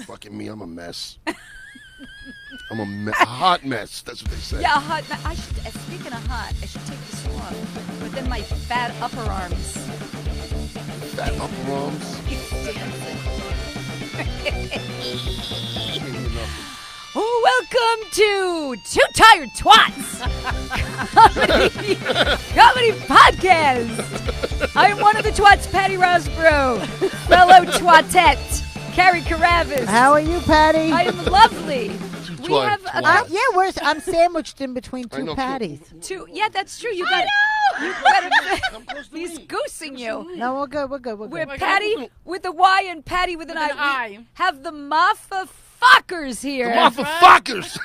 Fucking me, I'm a mess. I'm a hot mess. That's what they say. Yeah, a hot mess. Speaking of hot, I should take this off. Within my fat upper arms. Fat upper arms. Welcome to Two Tired Twats comedy podcast. I'm one of the twats, Patti Rosborough, fellow twatette, Carrie Carabas. How are you, Patti? I am lovely. We have I'm sandwiched in between two Patties. Yeah, that's true. You got He's goosing you. No, we're good. We're Patti with a Y and Patti with an I. We have the Maffa fuckers here. The Maffa fuckers.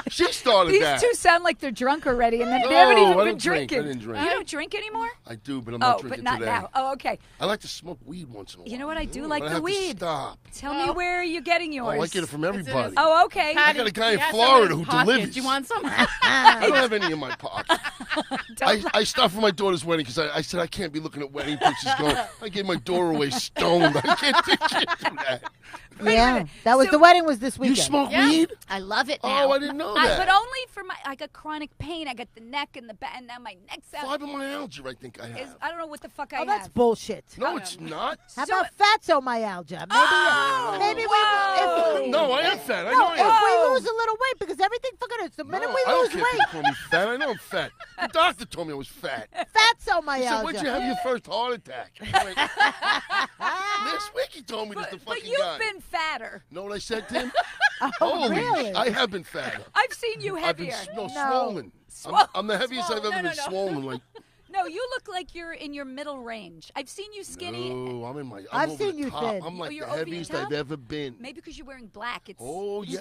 She started that. These two sound like they're drunk already, and they haven't even been drinking. I didn't drink. You don't drink anymore? I do, but I'm not drinking but not today. now. Oh, okay. I like to smoke weed once in a while. You know what? I do like but the I have weed. To stop. Tell me where are you getting yours? Oh, I get it from everybody. Oh, okay. I got a guy in Florida who delivers. You want some? I don't have any in my pocket. I stopped for my daughter's wedding because I said I can't be looking at wedding pictures going, I gave my daughter away stoned. I can't do that. Yeah, that was the wedding was this weekend. You smoke weed? I love it now. Oh, I didn't know that. But only for I got chronic pain. I got the neck and the back, and now my neck's out. Fibromyalgia, I think I have. I don't know what the fuck I have. Oh, that's bullshit. No, it's not. How about fatsomyalgia? Maybe we. No, I am fat. I No, know I am. if we lose a little weight, because everything fucking the minute we I don't lose care if weight. you call me fat. I know I'm fat. The doctor told me I was fat. Fatsomyalgia. He said, when'd you have your first heart attack? Last week he told me this the fucking guy. But you've been fatter. Know what I said to him? Holy really? I have been fatter. I've seen you heavier. I've been swollen. I'm the heaviest I've ever been swollen. Like. No, you look like you're in your middle range. I've seen you skinny. No, I'm in my. I've seen you thin. I'm like the heaviest I've ever been. Maybe because you're wearing black. It's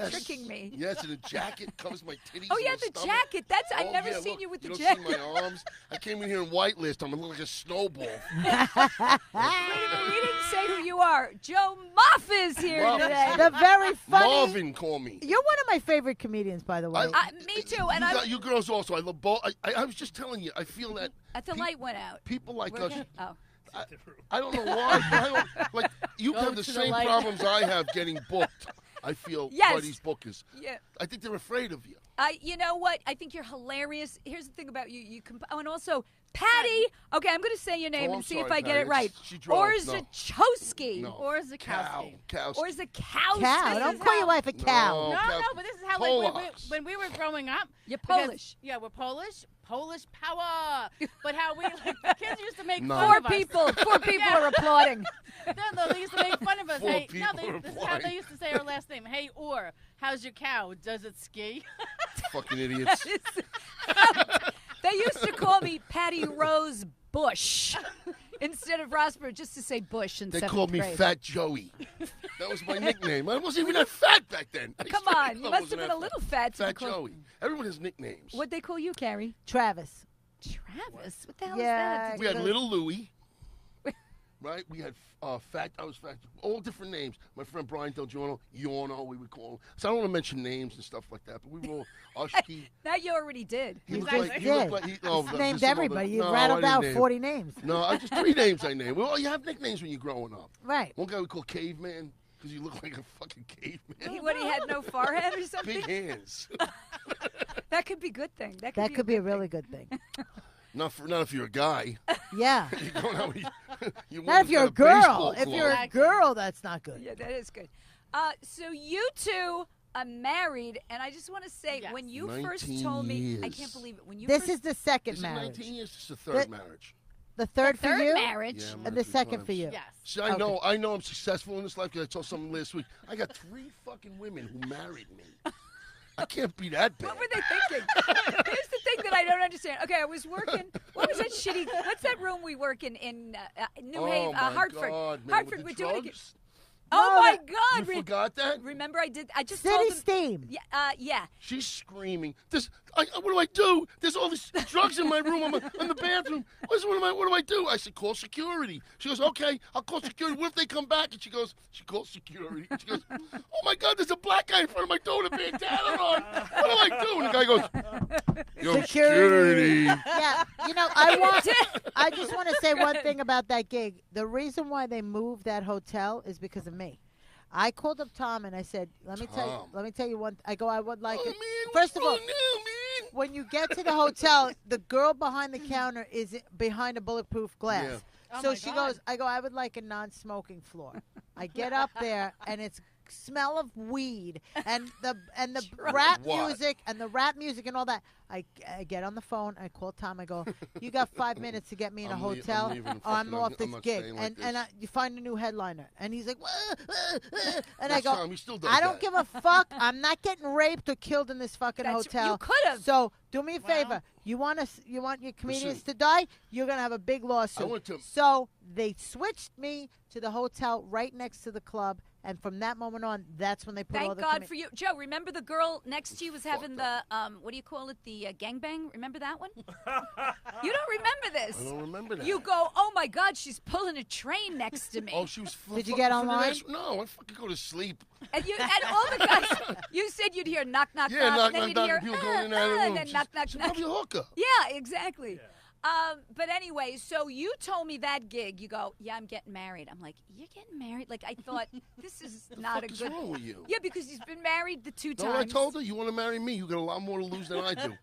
tricking me. Yes, and the jacket covers my titties. Oh yeah, the jacket. I've never seen you with the jacket. You don't see my arms. I came in here in white list. I'm gonna look like a snowball. We didn't say who you are. Joe Maffa is here today. The very funny Marvin, call me. You're one of my favorite comedians, by the way. Me too. And you girls also. I love both. I was just telling you. I feel that. The light went out. People like us. Oh. I don't know why. Like you have the same problems I have getting booked. I feel by these bookers. Yeah. I think they're afraid of you. You know what? I think you're hilarious. Here's the thing about you. And also Patti. Okay, I'm going to say your name and see if I get it right. Orzechoski. No. Orzechoski. Orzechoski. Cow. Don't call your wife a cow. No, but this is how when we were growing up. You're Polish. Yeah, we're Polish. Polish power. But how we kids used to make fun of us. Four people are applauding. No, they used to make fun of us. This is how they used to say our last name. Hey, how's your cow? Does it ski? Fucking idiots. They used to call me Patti Rose Bush instead of Rosborough, just to say Bush in 7th grade. They called me Fat Joey. That was my nickname. I wasn't even that fat back then. Come on, you must have been a little fat. Fat Joey. Everyone has nicknames. What'd they call you, Carrie? Travis. Travis? What the hell is that? We had Little Louie. Right? We had Fat. I was Fat. All different names. My friend Brian Del Giorno, Yorno, we would call him. So I don't want to mention names and stuff like that, but we were all Ushki. That you already did. He named everybody. You rattled out 40 names. No, just 3 names I named. Well, you have nicknames when you're growing up. Right. One guy we called Caveman because you look like a fucking caveman. He had no forehead or something? Big hands. That could be a good thing. That could be a really good thing. Not if you're a guy. Yeah. Not if you're a girl. If you're a girl, that's not good. Yeah, that is good. So you two are married, and I just want to say, when you first told me, I can't believe it. This is the second marriage. 19 years. This is the third marriage. The third for you? marriage. Yeah, and the second for you. Yes. See, I know I'm successful in this life because I told someone last week. I got 3 fucking women who married me. I can't be that bad. What were they thinking? Here's the thing that I don't understand. Okay, I was working. What was that shitty? What's that room we work in New Haven, Hartford? God, man, Hartford, we're doing it. Oh, my God! You forgot that? Remember, I just City told them. Steam. Yeah. She's screaming. What do I do? There's all these drugs in my room. I'm in the bathroom. What do I do? I said, call security. She goes, okay, I'll call security. What if they come back? And she calls security. And she goes, oh my God, there's a black guy in front of my door with a bandana on. What do I do? And the guy goes, yo, security. Yeah, I just want to say one thing about that gig. The reason why they moved that hotel is because of me. I called up Tom and I said, let me tell you one. I go, I would like. Man, First of all, now, man? when you get to the hotel, the girl behind the counter is behind a bulletproof glass. Yeah. So she goes, I would like a non-smoking floor. I get up there and it's smell of weed and the rap music and all that. I get on the phone. I call Tom. I go, you got 5 minutes to get me in a hotel, or I'm off this gig. And you find a new headliner. And he's like, and I go, I don't give a fuck. I'm not getting raped or killed in this fucking hotel. You could have. So do me a favor. You want your comedians to die? You're gonna have a big lawsuit. So they switched me to the hotel right next to the club. And from that moment on, that's when they put all the... Thank God for you. Joe, remember the girl next to you was having the, what do you call it, the gangbang? Remember that one? You don't remember this. I don't remember that. You go, oh, my God, she's pulling a train next to me. Oh, she was... Did you get online? No, I fucking go to sleep. And all the guys, you said you'd hear knock, knock, knock. And then you'd hear, people going in and out of the room. And then knock, knock, she's knock. probably a hooker. Yeah, exactly. Yeah. But anyway, so you told me that gig. You go, yeah, I'm getting married. I'm like, you're getting married? Like, I thought, this is not a good... What's wrong with you? Yeah, because he's been married the 2 times. No, I told her, you want to marry me, you got a lot more to lose than I do.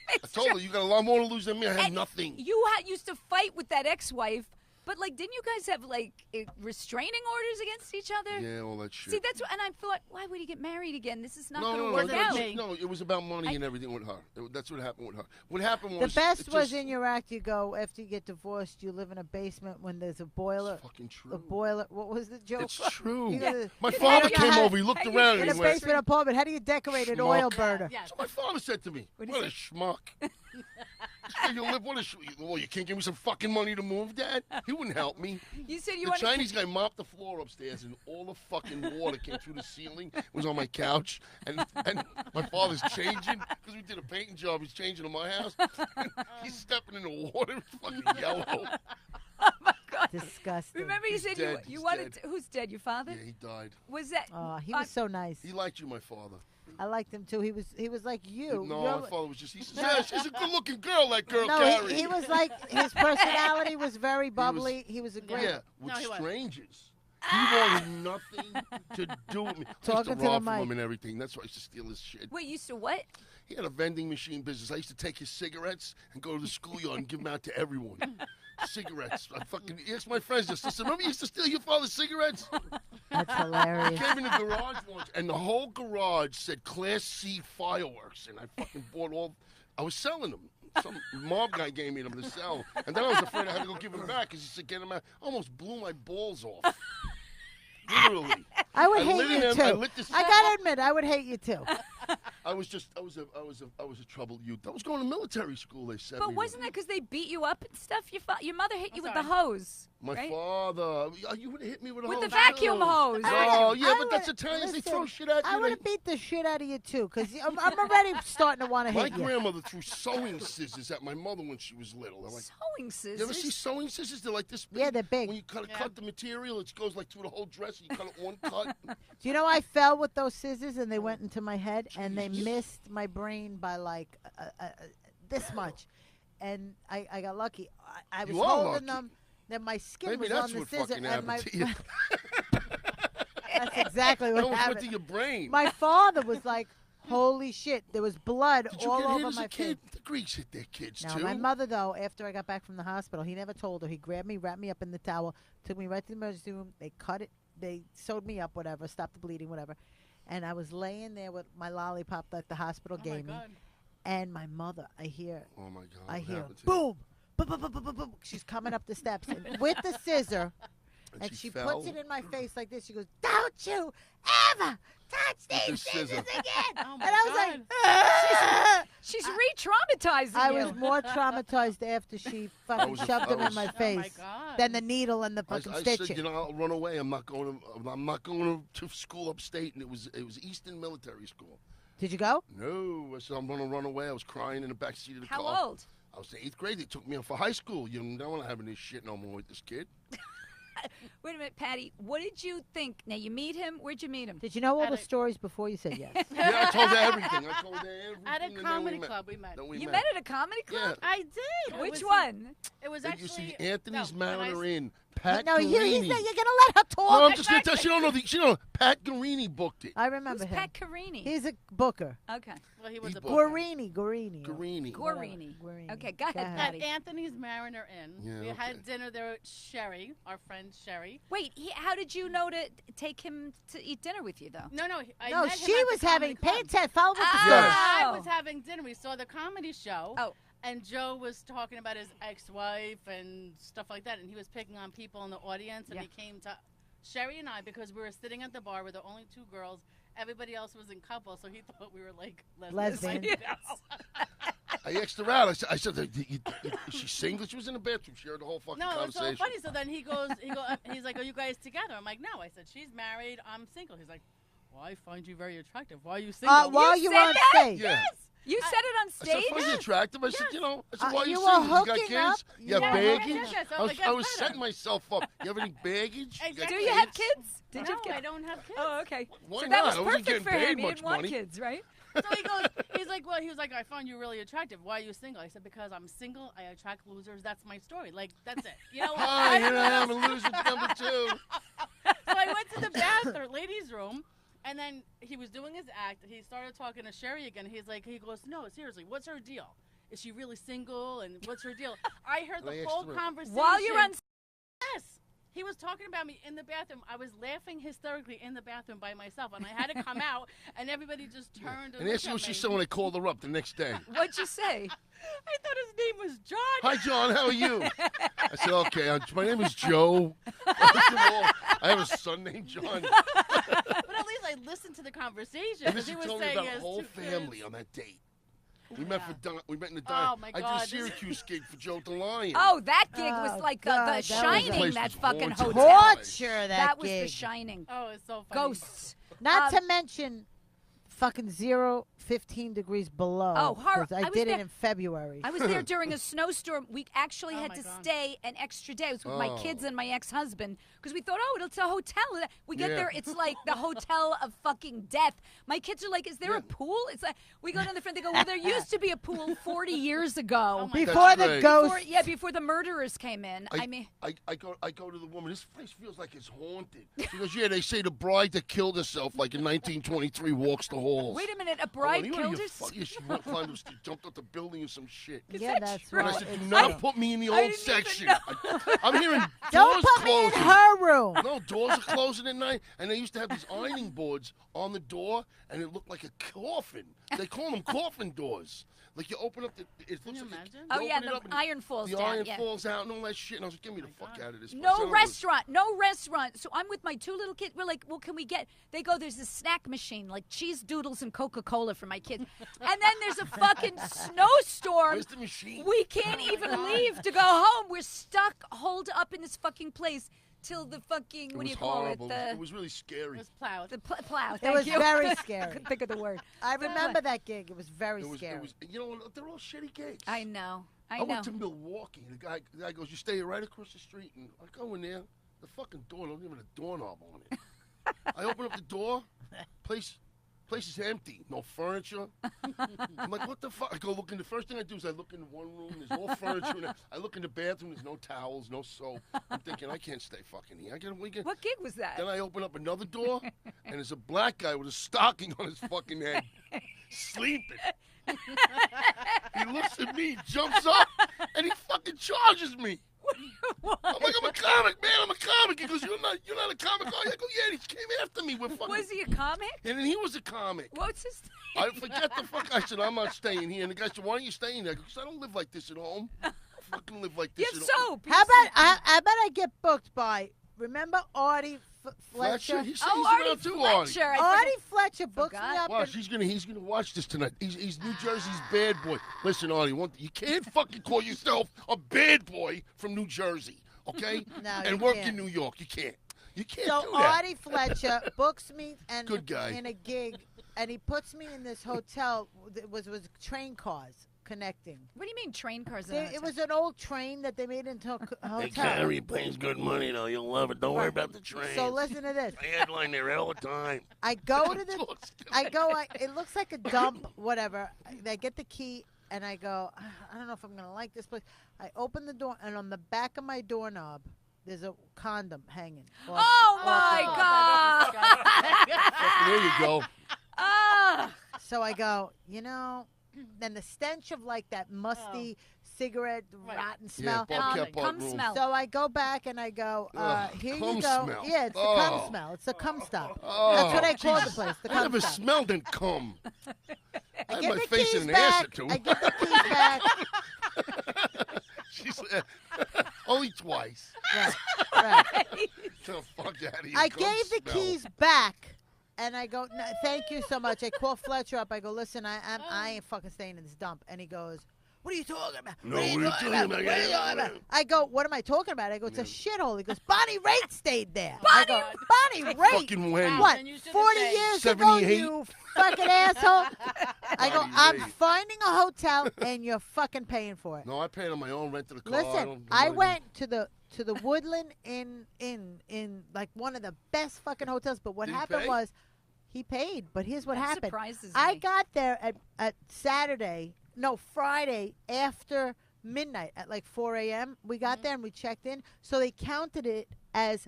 I told her, you got a lot more to lose than me. I have nothing. You used to fight with that ex-wife. But, like, didn't you guys have, like, restraining orders against each other? Yeah, all that shit. See, that's what, and I thought, why would he get married again? This is not going to work out. No, it was about money and everything with her. That's what happened with her. What happened was... The best was in your act, you go, after you get divorced, you live in a basement when there's a boiler. It's fucking true. A boiler. What was the joke? It's true. Yeah. My father came over, he looked around in and a he went... basement apartment, how do you decorate an oil burner? Yes. So my father said to me, what a schmuck. Well, you can't give me some fucking money to move, Dad? He wouldn't help me. You said you The Chinese guy mopped the floor upstairs, and all the fucking water came through the ceiling. It was on my couch, and my father's changing because we did a painting job. He's changing in my house. He's stepping in the water. It's fucking yellow. Oh my God! Disgusting. Remember, you said you wanted. Who's dead? Your father? Yeah, he died. Was that? Oh, he was so nice. He liked you, my father. I liked him too. He was like you. No, my father was just. He said, "Yeah, she's a good-looking girl, that girl, no, Carrie." he was like his personality was very bubbly. He was a great. Yeah, with strangers. He wanted nothing to do with me. I used to rob from him and everything. That's why I used to steal his shit. Wait, you used to what? He had a vending machine business. I used to take his cigarettes and go to the schoolyard and give them out to everyone. Cigarettes. I fucking asked my friends just. I said, remember you used to steal your father's cigarettes? That's hilarious. He came in the garage once, and the whole garage said Class C fireworks, and I fucking bought all. I was selling them. Some mob guy gave me them to sell, and then I was afraid I had to go give them back because he said get them out. I almost blew my balls off. Literally. I would hate you too. I gotta admit, I would hate you too. I was a troubled youth. I was going to military school. They said. But wasn't that because they beat you up and stuff? Your mother hit you with the hose. My right? father. You would have hit me with a hose. With the vacuum hose. Oh, yeah, but that's Italians. They throw shit at you. I would have beat the shit out of you, too, because I'm already starting to want to hit you. My grandmother threw sewing scissors at my mother when she was little. Like, sewing scissors? You ever see sewing scissors? They're like this big. Yeah, they're big. When you cut the material, it goes like through the whole dress, and you cut it one cut. Do you know I fell with those scissors, and they went into my head, and they missed my brain by, like, this much. And I got lucky. I was holding them. Then my skin was on the scissor, and my. That's exactly what happened. Went to your brain. My father was like, "Holy shit!" There was blood all over my face. The Greeks hit their kids now, too. my mother, though, after I got back from the hospital, he never told her. He grabbed me, wrapped me up in the towel, took me right to the emergency room. They cut it. They sewed me up, whatever, stopped the bleeding, whatever. And I was laying there with my lollipop that the hospital gave me. And my mother, I hear, boom. Boom. She's coming up the steps and with the scissor, and she puts it in my face like this. She goes, "Don't you ever touch these scissors again!" Oh and I was like, "She's re-traumatizing you." I was more traumatized after she fucking shoved them in my face than the needle and the fucking stitching. I said, I'll run away. I'm not going to school upstate, and it was Easton Military School. Did you go? No, I said I'm going to run away. I was crying in the backseat of the car. How old? I was in 8th grade. They took me in for high school. You don't want to have this shit no more with this kid. Wait a minute, Patti. What did you think? Now, you meet him. Where'd you meet him? Did you know all the stories before you said yes? Yeah, I told her everything. At a comedy club we met. You met at a comedy club? Yeah. I did. Which one? It was actually... You see, Anthony's Mariner Inn. Pat No, you're Greenie. gonna let her talk. No, I'm just gonna tell. She don't know. She don't know. Pat Greenie booked it. I remember Who's him. Pat Carini? He's a booker. Okay. Well, he was He a booked booker. Guarini. Greenie. Guarini. Okay, go ahead, Go ahead. At Patty. Anthony's Mariner Inn, Yeah, we okay. had dinner there with Sherry, our friend Sherry. Wait, how did you know to take him to eat dinner with you, though? No, I No, met him she at the was having. comedy Pay club. attention. Follow with the Yes. story. I was having dinner. We saw the comedy show. Oh. And Joe was talking about his ex-wife and stuff like that, and he was picking on people in the audience, and he came to Sherry and I because we were sitting at the bar with the only two girls. Everybody else was in couples, so he thought we were like lesbians. Lesbian. I asked her out. I said, is she single? She was in the bathroom. She heard the whole fucking No, it's conversation. so funny. So then he's like, "Are you guys together?" I'm like, "No." I said, "She's married. I'm single." He's like, "Well, I find you very attractive. Why are you single?" While you were on stage. Yeah. You said it on I said, stage? I find you attractive. I said, I said, why are you You were single? You got hooking kids? up? You have Yeah, baggage? yes, so I was, it gets I was better. setting myself up. You have any baggage? You got Exactly. Do you have kids? Did you No, have kids? I don't have kids. Oh, okay. Why so not? that I was wasn't perfect getting for paid him. He much didn't want money. kids, right? So he's like, I find you really attractive. Why are you single? I said, because I'm single. I attract losers. That's my story. Like, that's it. You know. Hi, here I am, a loser number 2. So I went to the bathroom, ladies' room, and then he was doing his act. He started talking to Sherry again. He goes, no, seriously, what's her deal? Is she really single? And what's her deal? I heard the whole conversation. While you're on Yes. He was talking about me in the bathroom. I was laughing hysterically in the bathroom by myself, and I had to come out, and everybody just turned And asked her what she said when I called her up the next day. What'd you say? I thought his name was John. Hi, John. How are you? I said, okay, my name is Joe. First of all, I have a son named John. But at least I listened to the conversation. And 'cause this he is was told me saying about he the has whole 2 family kids. on that date. We met in the diner. Oh, my I did God. a Syracuse gig for Joe DeLion. Oh, that gig was Oh, like God, The that Shining, place that was fucking haunted. hotel. Torture That was gig. The Shining. Oh, it's so funny. Ghosts. Not to mention fucking 15 degrees below. Oh, horror. 'cause I I was did there- it in February. I was there during a snowstorm. We actually Oh, had my to God. stay an extra day. It was with my Oh. kids and my ex-husband because we thought, oh, it's a hotel. We get Yeah. there, it's like the hotel of fucking death. My kids are like, is there Yeah. a pool? It's like we go down the front. They go, well, there used to be a pool 40 years ago. Oh, my Before the great. ghost. Before the murderers came in. I mean, I go to the woman. This place feels like it's haunted. She goes, yeah, they say the bride that killed herself like in 1923 walks the halls. wait a minute, a I'm bride like, killed you herself? Yeah, she jumped off the building or some shit. Yeah, that's true? And right. I said, do It's not true. put me in the I old didn't even section. know. I'm hearing Don't doors put me in closing. her room. No, doors are closing at night, and they used to have these ironing boards on the door, and it looked like a coffin. They call them coffin doors. Like you open up it looks you like imagine? you Oh, yeah, open it the up and iron falls the down, iron yeah. falls out and all that shit. And I was like, get me the fuck out of this place. I No don't restaurant, no restaurant. So I'm with my 2 little kids. We're like, well, can we get? They go, there's a snack machine, like cheese doodles and Coca-Cola for my kids. And then there's a fucking snowstorm. Where's the machine? We can't even leave to go home. We're stuck, holed up in this fucking place till the fucking, It what do you was call horrible. it? It was really scary. It was plowed. The plow. It Thank was you. very I scary. couldn't think of the word. I remember that gig. It was very scary. It was, you know, they're all shitty gigs. I know. I I know. went to Milwaukee. The guy goes, you stay right across the street. And I go in there. The fucking door don't even have a doorknob on it. I open up the door. Place is empty. No furniture. I'm like, what the fuck? I go look in. The first thing I do is I look in one room. There's all furniture in there. I look in the bathroom. There's no towels, no soap. I'm thinking, I can't stay fucking here. What gig was that? Then I open up another door, and there's a black guy with a stocking on his fucking head, sleeping. He looks at me, jumps up, and he fucking charges me. I'm like, I'm a comic, man. I'm a comic. He goes, you're not a comic. I go, yeah. He came after me. We're fucking. Was he a comic? And then he was a comic. What's his I forget the fuck. I said, I'm not staying here. And the guy said, why aren't you staying there? Because I don't live like this at home. I don't fucking live like You this have at home. soap. How about I bet I get booked by, remember Artie Fletcher? Fletcher? He said Oh, he's Artie around too, Artie. Fletcher. I Artie forgot- Fletcher books me Forgot. up. Watch, and- he's gonna watch this tonight. He's New Jersey's bad boy. Listen, Artie, you can't fucking call yourself a bad boy from New Jersey, okay? No, and you work can't. in New York. You can't. You can't So do that. Artie Fletcher books me and Good guy. in a gig, and he puts me in this hotel. It was train cars connecting. What do you mean train cars? in a It hotel? was an old train that they made into a Hey, hotel. Carrie pays good money, though. You'll love it. Don't worry about the train. So listen to this. I headline there all the time. I go to the. It looks like a dump, whatever. I get the key and I go, I don't know if I'm gonna like this place. I open the door and on the back of my doorknob there's a condom hanging. Oh my God! There you go. Ah. So I go, then the stench of like that musty cigarette rotten smell. cum smell. So I go back and I go, here cum you go. smell. Yeah, it's the cum smell. It's the cum stop. Oh, That's what I call the place. The I cum never stop. smelled in cum. I had give my the face keys in an back. ass or two. I give the keys back. She's only twice. Right. So fuck out of here. I cum gave the smell. keys back. And I go, no, thank you so much. I call Fletcher up. I go, listen, I ain't fucking staying in this dump. And he goes, what are you talking about? No, what are you talking about? What are you talking about? I go, what am I talking about? I go, it's a shithole. He goes, Bonnie Raitt stayed there. Bonnie Raitt. Fucking when? What, And you should've 40 said years ago, 78? you fucking asshole? I go, Bonnie I'm Raitt. finding a hotel, and you're fucking paying for it. No, I paid on my own rent to the car. Listen, I went to the Woodland in like one of the best fucking hotels. But what Did he happened pay? was he paid. But here's what That happened. surprises I me. got there at Friday after midnight at like 4 a.m. We got there and we checked in. So they counted it as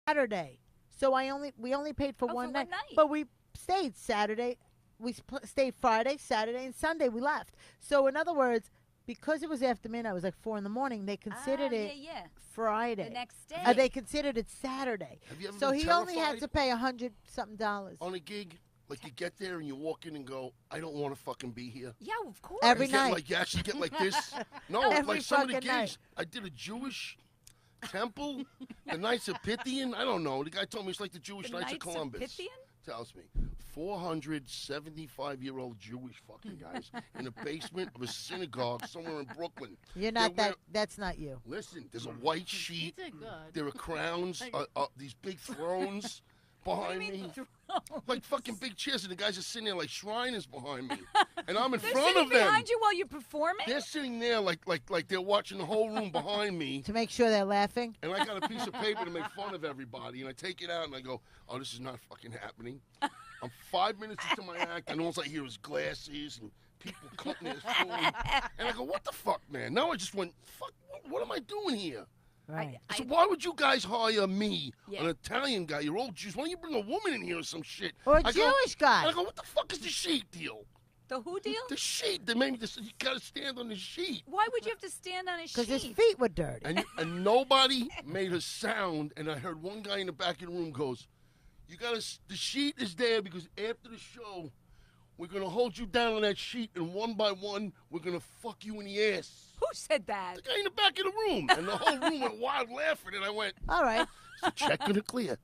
Saturday. So we only paid for one night. But we stayed Saturday. We stayed Friday, Saturday, and Sunday we left. So in other words, because it was after midnight, it was like 4 in the morning, they considered it Friday. The next day. They considered it Saturday. Have you ever So been he only had terrified to pay $100-something. on a gig? Like you get there and you walk in and go, I don't want to fucking be here. Yeah, of course. Every you get night. like you actually get like this. No, Every like some of the fucking gigs. night. I did a Jewish temple, the Knights of Pythian. I don't know. The guy told me it's like the Jewish Knights of Columbus. Pythian? Tells me 475-year-old Jewish fucking guys in the basement of a synagogue somewhere in Brooklyn. You're not They're that. That's not you. Listen, there's a white You sheet. did good. There are crowns, these big thrones behind me. Thrones? Like fucking big chairs, and the guys are sitting there like Shriners behind me. And I'm in They're front sitting of them. behind you while you're performing? They're sitting there like they're watching the whole room behind me. To make sure they're laughing. And I got a piece of paper to make fun of everybody. And I take it out and I go, oh, this is not fucking happening. I'm 5 minutes into my act, and all I hear is glasses and people cutting their food. And I go, what the fuck, man? Now I just went, fuck, what am I doing here? Right. So why would you guys hire me, Yeah. an Italian guy, you're old Jews? Why don't you bring a woman in here or some shit? Or a I go- Jewish guy. And I go, what the fuck is the sheet deal? The who deal? The sheet. They made me this. You gotta stand on the sheet. Why would you have to stand on a sheet? Because his feet were dirty. And nobody made a sound. And I heard one guy in the back of the room goes, "You gotta. The sheet is there because after the show, we're gonna hold you down on that sheet, and one by one, we're gonna fuck you in the ass." Who said that? The guy in the back of the room, and the whole room went wild laughing. And I went, All right. "So check gonna clear."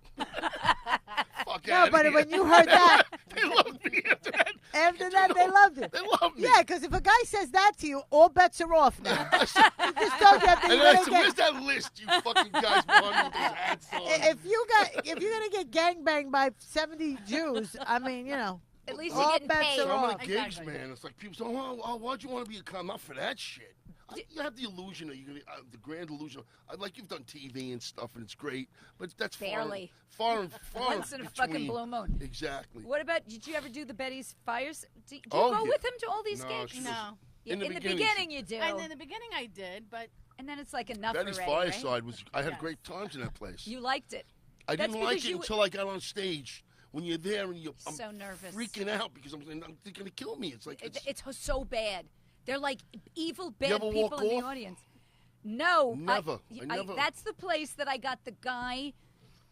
Fuck No, outta but here. when you heard that, they loved me after that. after that, they loved it. They loved me. Yeah, because if a guy says that to you, all bets are off now. You just don't have to. And I said, "Where's that list, you fucking guys behind me with those hats on?" If you're gonna get gangbanged by 70 Jews, I mean, At least all you're getting bets paid. are Some of off. the gigs, Exactly. man, it's like people say, oh, why'd you want to be a comic? Not for that shit. You have the illusion, of the grand illusion. Like you've done TV and stuff, and it's great, but that's Barely. far Once in a fucking between. blue moon. Exactly. What about, did you ever do the Betty's Fires? Do you Oh, go yeah. with him to all these No, gigs? she was- No. Yeah, in the in the beginning, beginning you do. And in the beginning I did, but And then it's like enough Betty's already, right? Fireside was. I had Yes. great times in that place. You liked it. I that's didn't like because it you- until I got on stage. When you're there and I'm So nervous. freaking out because they're gonna kill me. It's like It's so bad. They're like evil, bad ever people walk in the off? audience. No. Never. I never- That's the place that I got the guy.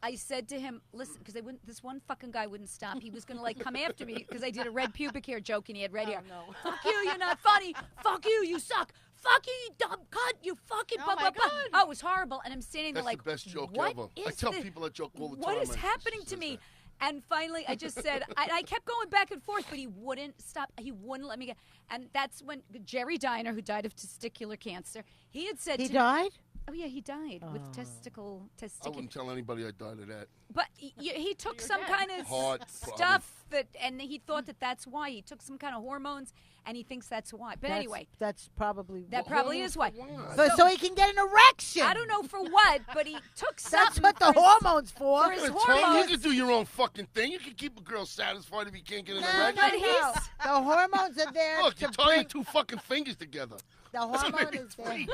I said to him, listen, because this one fucking guy wouldn't stop. He was going to, come after me because I did a red pubic hair joke and he had red hair. no. Fuck you, you're not funny. Fuck you, you suck. Fuck you, you dumb cunt. You fucking Oh, blah, my blah, blah. God. Oh, it was horrible. And I'm standing there That's like, the best joke what ever. I is tell this? people that joke all the What time. is happening to me? And finally, I just said, I kept going back and forth, but he wouldn't stop. He wouldn't let me get. And that's when Jerry Diner, who died of testicular cancer, he had said He to died? Oh yeah, he died with I testicular. wouldn't tell anybody I died of that. But he took You're some dead. kind of Heart stuff and he thought that's why he took some kind of hormones, and he thinks that's why. But That's- anyway, that's probably. that probably is why. So he can get an erection. I don't know for what, but he took something. That's what the for his- hormones for. for his You hormones. can do your own fucking thing. You can keep a girl satisfied if you can't get an No, erection. But he's- The hormones are there Look, to you tie your bring. two fucking fingers together. The hormone is there.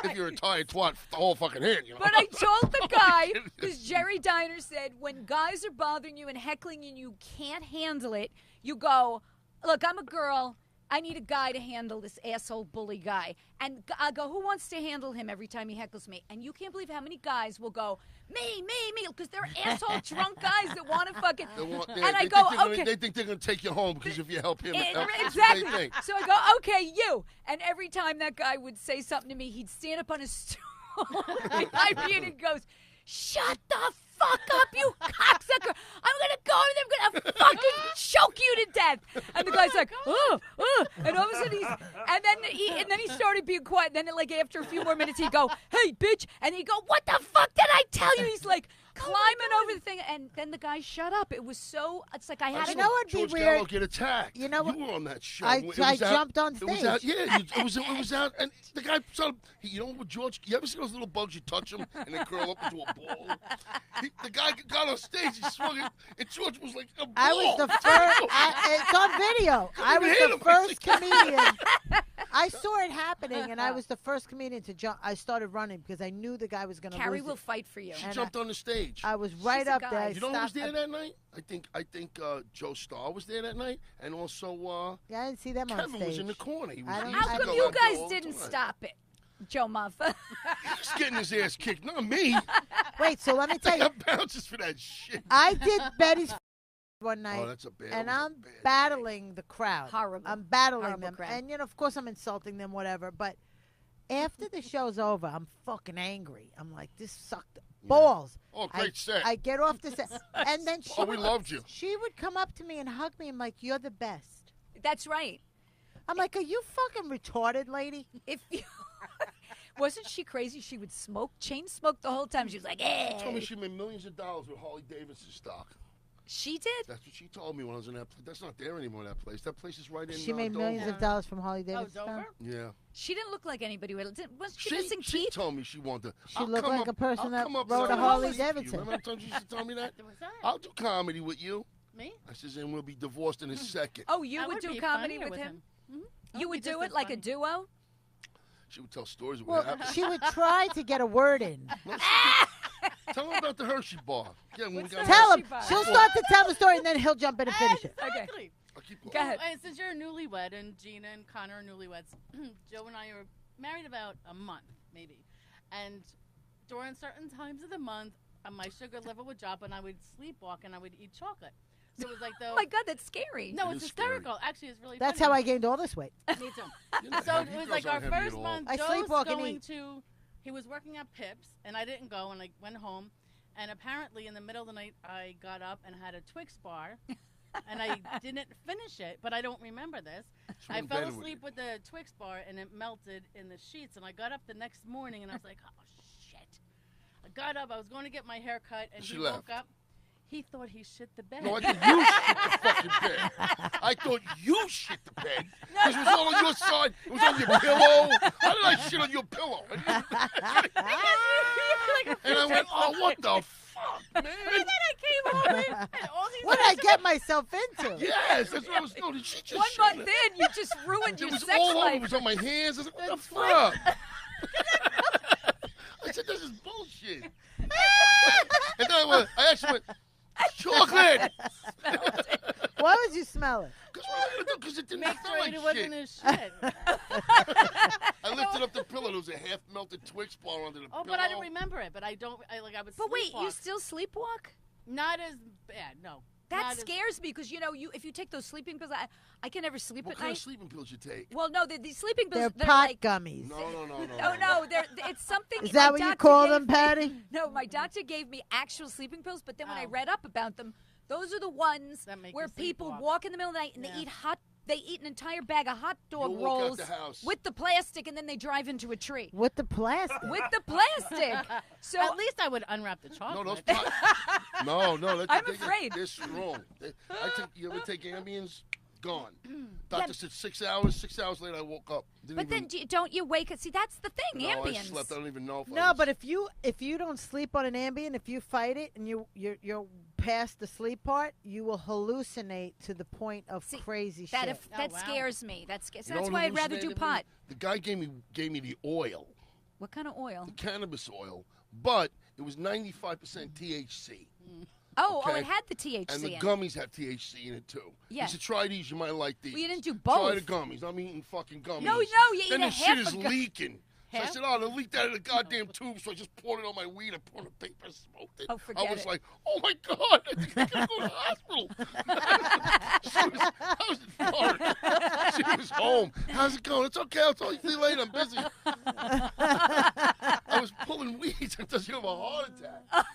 If you're a tired twat, the whole fucking hand, you know. But I told the guy, because Jerry Diner said, when guys are bothering you and heckling you and you can't handle it, you go, look, I'm a girl. I need a guy to handle this asshole bully guy. And I go, who wants to handle him every time he heckles me? And you can't believe how many guys will go, me, because they're asshole drunk guys that want to fucking. And I go, okay. They think they're going to take you home because if you help him, that's what Exactly. they think. So I go, okay, you. And every time that guy would say something to me, he'd stand up on his stool behind me and he goes, shut the fuck up, you cocksucker. I'm going to go over there. I'm going to fucking choke you to death. And the guy's like, and all of a sudden and then he started being quiet. Then like after a few more minutes, he'd go, hey, bitch. And he'd go, what the fuck did I tell you? He's like climbing over the thing. And then the guy shut up. It was so, it's like I had to. You know what'd be George weird? Gallo get attacked. You know what? You were on that show. I It was out- jumped on It was stage. out, yeah, it was out, and the guy, you know what, George, you ever see those little bugs, you touch them, and they curl up into a ball? The guy got on stage, he swung it, and George was like a ball. I was the first. It's on video. I was the first comedian. I saw it happening, and I was the first comedian to jump. I started running because I knew the guy was going to Carrie lose will it. fight for you. She And jumped on the stage. I was right a up guy. there. I You know who was stopped- there that night? I think Joe Starr was there that night, and also Yeah, I didn't see them on Kevin stage. was in the corner. He was, I don't- he used How to come go you out there guys all the didn't time. stop it, Joe Maffa? He's getting his ass kicked, not me. Wait, so let me tell I you. got bounces for that shit. I did Betty's one night. Oh, that's a bad. And that was a I'm bad battling the crowd. Horrible. I'm battling Horrible them. crowd. And, of course, I'm insulting them, whatever. But after the show's over, I'm fucking angry. I'm like, this sucked balls. Oh, great set. I get off the set. And then Oh, we loved you. she would come up to me and hug me. I'm like, you're the best. That's right. I'm like, are you fucking retarded, lady? If you wasn't she crazy? She would chain smoke the whole time. She was like, She told me eh. she made millions of dollars with Harley Davidson stock. She did. That's what she told me when I was in that place. That's not there anymore, that place. That place is right in She made millions Dover. of dollars from Harley Davidson. Dover? Yeah. She didn't look like anybody. Wasn't she missing She teeth? told me she wanted to. She looked like a person that rode and a I'll Harley sleep with you. Davidson. Remember how times you used to tell me that? What's that? I'll do comedy with you. Me? I says, and we'll be divorced in a second. Oh, you I would do be comedy funnier with him? Mhm. You I'd would be do just it as like a funny. duo? She would tell stories of Well, what happened. she would try to get a word in. No, tell her about the Hershey bar. Yeah, when we got Tell him. Hershey bar? She'll start to tell the story, and then he'll jump in and finish it. Exactly. I'll keep going. Go ahead. And since you're a newlywed and Gina and Connor are newlyweds, Joe and I are married about a month, maybe. And during certain times of the month, my sugar level would drop and I would sleepwalk and I would eat chocolate. So it was like the. Oh my God, that's scary. No, It it's is scary. hysterical. Actually, it's really That's funny. how I gained all this weight. Me too. You're not So heavy. it You was girls like our aren't heavy first at all. month. I Joe's sleepwalk and going eat. to. He was working at Pips, and I didn't go, and I went home. And apparently, in the middle of the night, I got up and had a Twix bar, and I didn't finish it. But I don't remember this. She I went to fell bed with asleep you. with the Twix bar, and it melted in the sheets. And I got up the next morning, and I was like, "Oh shit!" I got up. I was going to get my hair cut, and She he left. woke up. He thought he shit the bed. No, I thought you shit the fucking bed. I thought you shit the bed. Because it was all on your side. It was on your pillow. How did I shit on your pillow? And I went, oh, what the fuck, man? And then I came home, and all these. What did I get myself into? Yes, that's what I was doing. Did she just 1 shit month in in, you just ruined it your was sex all over. life. It was on my hands. I was like, what the fuck? I said, this is bullshit. And then I actually went, chocolate. Why would you smell it? Because what am I going to do? Because it didn't Make smell sure like it wasn't shit. his shit. I lifted up the pillow. There was a half-melted Twix bar under the Oh, pillow. but I don't remember it. But I don't. I was. But wait, you sleepwalk. still sleepwalk? Not as bad. No. That Not as- scares me because if you take those sleeping pills, I can never sleep What at kind night. of sleeping pills you take? Well, no, the sleeping pills. They're They're pot like, gummies. no, it's something. Is that my what you doctor call gave them, me. Patty? No, my doctor gave me actual sleeping pills, but then when I Oh. read up about them, those are the ones That make where you people sleepwalk. walk in the middle of the night and Yeah. they eat an entire bag of hot dog You'll walk out rolls the house. with the plastic, and then they drive into a tree With the plastic. with the plastic. So At least I would unwrap the chocolate. No, those pot. No, that's I'm they- afraid. They're strong. You ever take Ambiens? Gone. Doctor said 6 hours. 6 hours later, I woke up. But then don't you wake up? See, that's the thing. No, Ambience. I slept. I don't even know if I No, was... but if you don't sleep on an Ambien, if you fight it and you're past the sleep part, you will hallucinate to the point of crazy shit. That wow. scares me. That's You know what why I'd rather do hallucinated me? pot. The guy gave me the oil, What kind of oil? the cannabis oil, but it was 95% THC. Oh, Okay. it had the THC And the in it. gummies have THC in it too. Yeah. He said, try these, you might like these. Well, you didn't do Try both. the gummies. I'm eating fucking gummies. No, you then eat a the half shit is a gu- leaking. So I Half? said, oh, they leaked out of the goddamn tube, so I just poured it on my weed. I put it on the paper, smoked it. Oh, forget I was it. like, oh my God, I think I'm going to go to the hospital. I was in Florida. She was home. How's it going? It's okay. I'll talk to you later. I'm busy. I was pulling weeds until you have a heart attack. It was